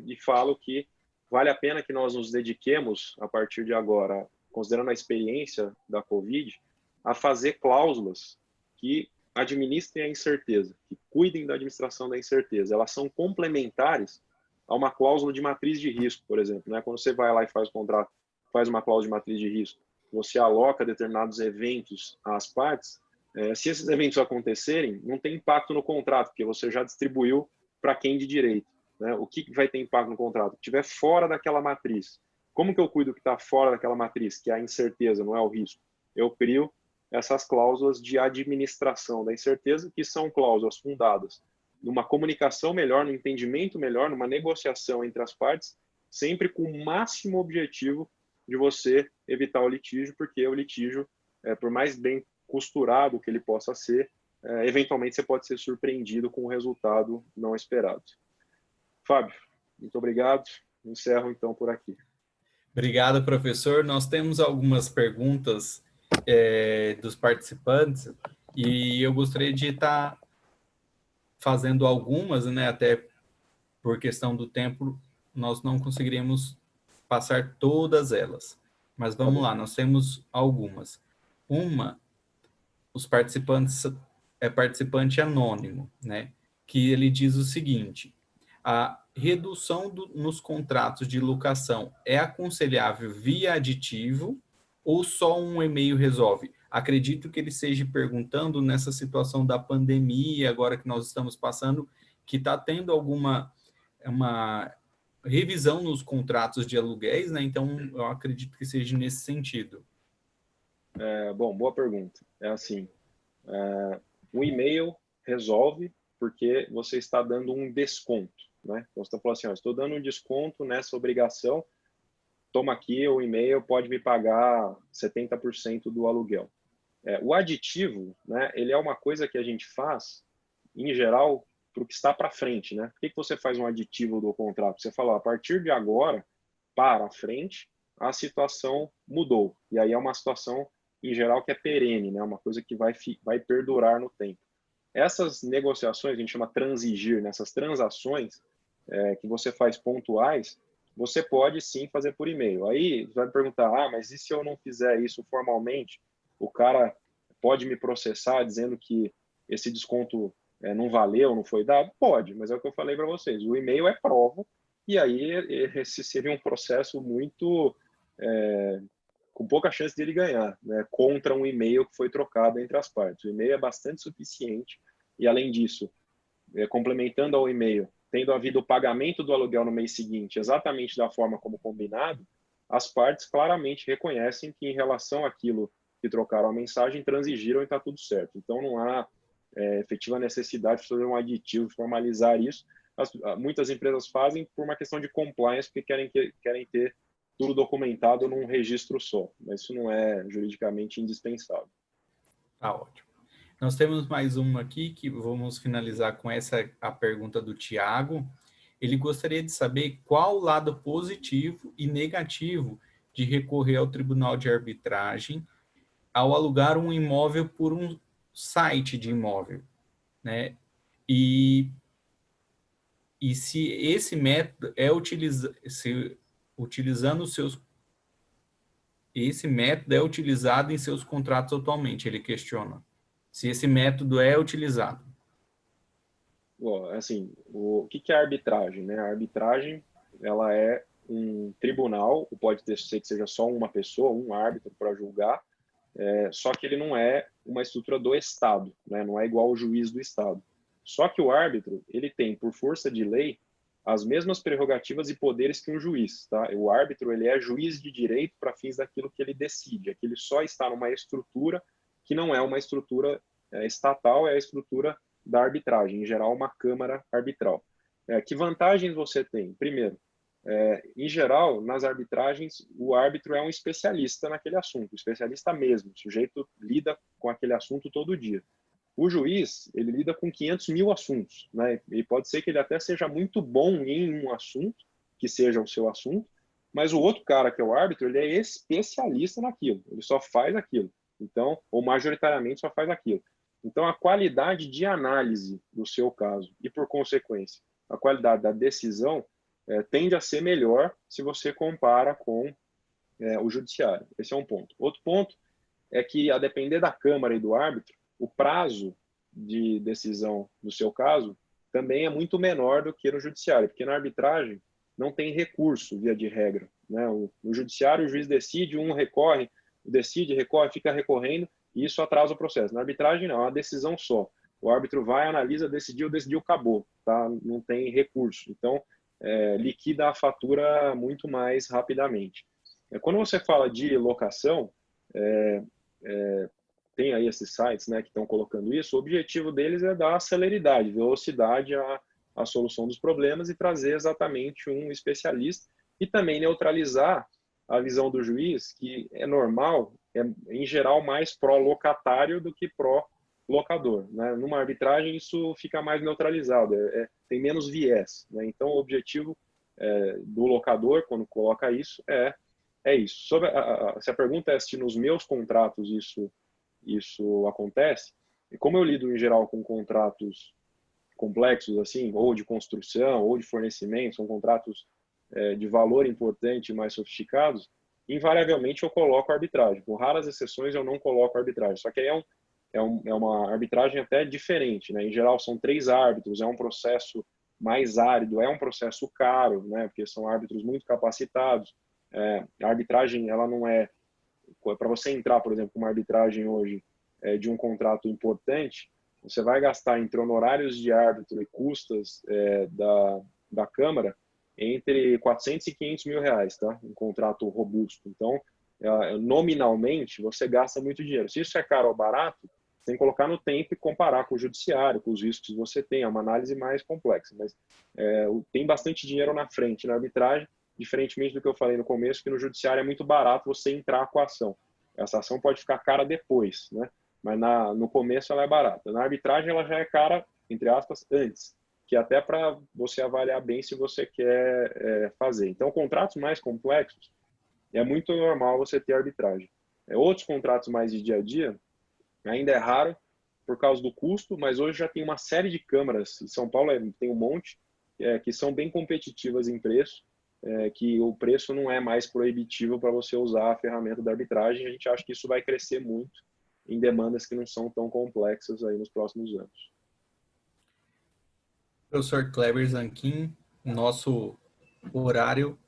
e falo que vale a pena que nós nos dediquemos, a partir de agora, considerando a experiência da Covid, a fazer cláusulas que administrem a incerteza, que cuidem da administração da incerteza. Elas são complementares a uma cláusula de matriz de risco, por exemplo. Né? Quando você vai lá e faz o contrato, faz uma cláusula de matriz de risco, você aloca determinados eventos às partes, se esses eventos acontecerem, não tem impacto no contrato, porque você já distribuiu para quem de direito. Né? O que vai ter impacto no contrato? Se estiver fora daquela matriz. Como que eu cuido que está fora daquela matriz, que é a incerteza, não é o risco? Eu crio essas cláusulas de administração da incerteza, que são cláusulas fundadas numa comunicação melhor, no entendimento melhor, numa negociação entre as partes, sempre com o máximo objetivo de você evitar o litígio, porque o litígio, por mais bem costurado que ele possa ser, eventualmente você pode ser surpreendido com um resultado não esperado. Fábio, muito obrigado. Encerro então por aqui. Obrigado, professor. Nós temos algumas perguntas dos participantes e eu gostaria de estar fazendo algumas, né, até por questão do tempo, nós não conseguiríamos passar todas elas. Mas vamos lá, nós temos algumas. Uma, os participantes é participante anônimo, né? Que ele diz o seguinte: a redução nos contratos de locação é aconselhável via aditivo ou só um e-mail resolve? Acredito que ele esteja perguntando nessa situação da pandemia, agora que nós estamos passando, que está tendo uma revisão nos contratos de aluguéis, né? Então, eu acredito que seja nesse sentido. Bom, boa pergunta. É assim, um e-mail resolve porque você está dando um desconto, né? Então, você está falando assim, estou dando um desconto nessa obrigação, toma aqui o e-mail, pode me pagar 70% do aluguel. O aditivo, né, ele é uma coisa que a gente faz, em geral, para o que está para frente, né? Por que você faz um aditivo do contrato? Você fala, a partir de agora, para frente, a situação mudou. E aí é uma situação, em geral, que é perene, né? Uma coisa que vai perdurar no tempo. Essas negociações, a gente chama transigir, nessas transações que você faz pontuais, você pode sim fazer por e-mail. Aí você vai me perguntar, mas e se eu não fizer isso formalmente? O cara pode me processar dizendo que esse desconto não valeu, não foi dado? Pode, mas é o que eu falei para vocês. O e-mail é prova, e aí esse seria um processo muito com pouca chance de ele ganhar, né, contra um e-mail que foi trocado entre as partes. O e-mail é bastante suficiente e, além disso, complementando ao e-mail, tendo havido o pagamento do aluguel no mês seguinte, exatamente da forma como combinado, as partes claramente reconhecem que, em relação àquilo que trocaram a mensagem, transigiram e está tudo certo. Então, não há efetiva necessidade de fazer um aditivo, formalizar isso. Muitas empresas fazem por uma questão de compliance, porque querem ter tudo documentado num registro só, mas isso não é juridicamente indispensável. Tá ótimo. Nós temos mais uma aqui, que vamos finalizar com a pergunta do Tiago. Ele gostaria de saber qual o lado positivo e negativo de recorrer ao Tribunal de Arbitragem ao alugar um imóvel por um site de imóvel, né? E se esse método esse método é utilizado em seus contratos atualmente, ele questiona. Se esse método é utilizado. Bom, assim, o que é a arbitragem, né? A arbitragem, ela é um tribunal, pode ser que seja só uma pessoa, um árbitro para julgar, só que ele não é uma estrutura do Estado, né? Não é igual ao juiz do Estado. Só que o árbitro, ele tem, por força de lei, as mesmas prerrogativas e poderes que um juiz, tá? O árbitro, ele é juiz de direito para fins daquilo que ele decide, é que ele só está numa estrutura que não é uma estrutura estatal, é a estrutura da arbitragem, em geral uma câmara arbitral. Que vantagens você tem? Primeiro, em geral, nas arbitragens, o árbitro é um especialista naquele assunto, especialista mesmo, o sujeito lida com aquele assunto todo dia. O juiz, ele lida com 500 mil assuntos, né? E pode ser que ele até seja muito bom em um assunto, que seja o seu assunto, mas o outro cara, que é o árbitro, ele é especialista naquilo, ele só faz aquilo. Então, ou majoritariamente só faz aquilo. Então, a qualidade de análise do seu caso e, por consequência, a qualidade da decisão tende a ser melhor se você compara com o judiciário. Esse é um ponto. Outro ponto é que, a depender da Câmara e do árbitro, o prazo de decisão do seu caso também é muito menor do que no judiciário, porque na arbitragem não tem recurso, via de regra. Né? No judiciário, o juiz decide, um recorre, decide, recorre, fica recorrendo, e isso atrasa o processo. Na arbitragem, não, é uma decisão só. O árbitro vai, analisa, decidiu, acabou. Tá? Não tem recurso. Então, liquida a fatura muito mais rapidamente. Quando você fala de locação, tem aí esses sites, né, que estão colocando isso, o objetivo deles é dar celeridade, velocidade à solução dos problemas e trazer exatamente um especialista e também neutralizar a visão do juiz, que é normal, em geral mais pró-locatário do que pró-locador. Né? Numa arbitragem isso fica mais neutralizado, tem menos viés. Né? Então o objetivo do locador, quando coloca isso, é isso. Se a pergunta é se nos meus contratos isso acontece, e como eu lido em geral com contratos complexos, assim, ou de construção, ou de fornecimento, são contratos de valor importante, mais sofisticados, invariavelmente eu coloco arbitragem. Por raras exceções eu não coloco arbitragem. Só que aí é uma arbitragem até diferente, né? Em geral são 3 árbitros, é um processo mais árido, é um processo caro, né? Porque são árbitros muito capacitados. A arbitragem, ela não é para você entrar, por exemplo, com uma arbitragem hoje de um contrato importante, você vai gastar entre honorários de árbitro e custas da Câmara entre 400 e 500 mil reais, tá? Um contrato robusto. Então, nominalmente, você gasta muito dinheiro. Se isso é caro ou barato, você tem que colocar no tempo e comparar com o judiciário, com os riscos que você tem. É uma análise mais complexa, mas tem bastante dinheiro na frente na arbitragem, diferentemente do que eu falei no começo, que no judiciário é muito barato você entrar com a ação. Essa ação pode ficar cara depois, né? Mas no começo ela é barata. Na arbitragem ela já é cara, entre aspas, antes, que é até para você avaliar bem se você quer fazer. Então, contratos mais complexos, é muito normal você ter arbitragem. Outros contratos mais de dia a dia, ainda é raro por causa do custo, mas hoje já tem uma série de câmaras, em São Paulo tem um monte, que são bem competitivas em preço, que o preço não é mais proibitivo para você usar a ferramenta da arbitragem. A gente acha que isso vai crescer muito em demandas que não são tão complexas aí nos próximos anos. Professor Kleber Zanquim, nosso horário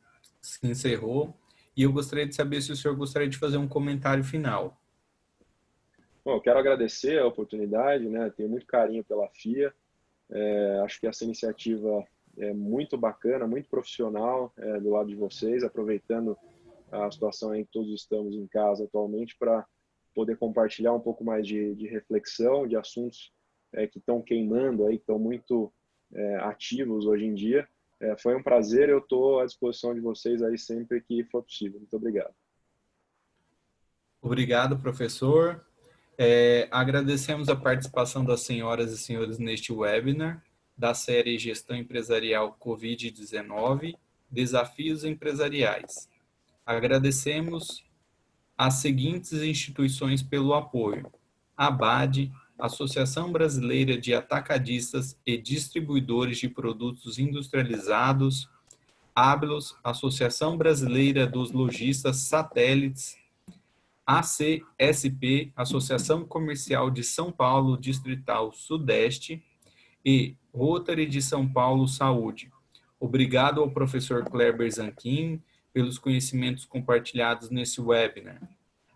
se encerrou e eu gostaria de saber se o senhor gostaria de fazer um comentário final. Bom, eu quero agradecer a oportunidade, né? Tenho muito carinho pela FIA. Acho que essa iniciativa é muito bacana, muito profissional do lado de vocês, aproveitando a situação em que todos estamos em casa atualmente para poder compartilhar um pouco mais de reflexão, de assuntos que estão queimando aí, que estão muito ativos hoje em dia. Foi um prazer, eu estou à disposição de vocês aí sempre que for possível. Muito obrigado. Obrigado, professor. Agradecemos a participação das senhoras e senhores neste webinar da série Gestão Empresarial Covid-19, Desafios Empresariais. Agradecemos as seguintes instituições pelo apoio: ABAD, Associação Brasileira de Atacadistas e Distribuidores de Produtos Industrializados, ABLOS, Associação Brasileira dos Lojistas Satélites, ACSP, Associação Comercial de São Paulo Distrital Sudeste e Rotary de São Paulo Saúde. Obrigado ao professor Kleber Zanquim pelos conhecimentos compartilhados nesse webinar.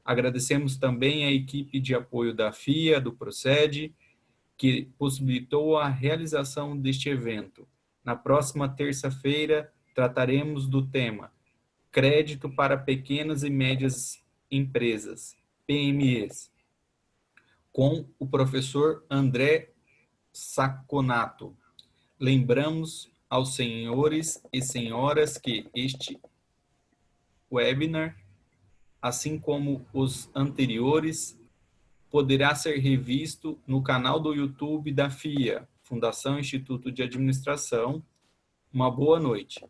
Agradecemos também à equipe de apoio da FIA, do Procede, que possibilitou a realização deste evento. Na próxima terça-feira, trataremos do tema Crédito para Pequenas e Médias Empresas, PMEs, com o professor André Saconato. Lembramos aos senhores e senhoras que este webinar, assim como os anteriores, poderá ser revisto no canal do YouTube da FIA, Fundação Instituto de Administração. Uma boa noite.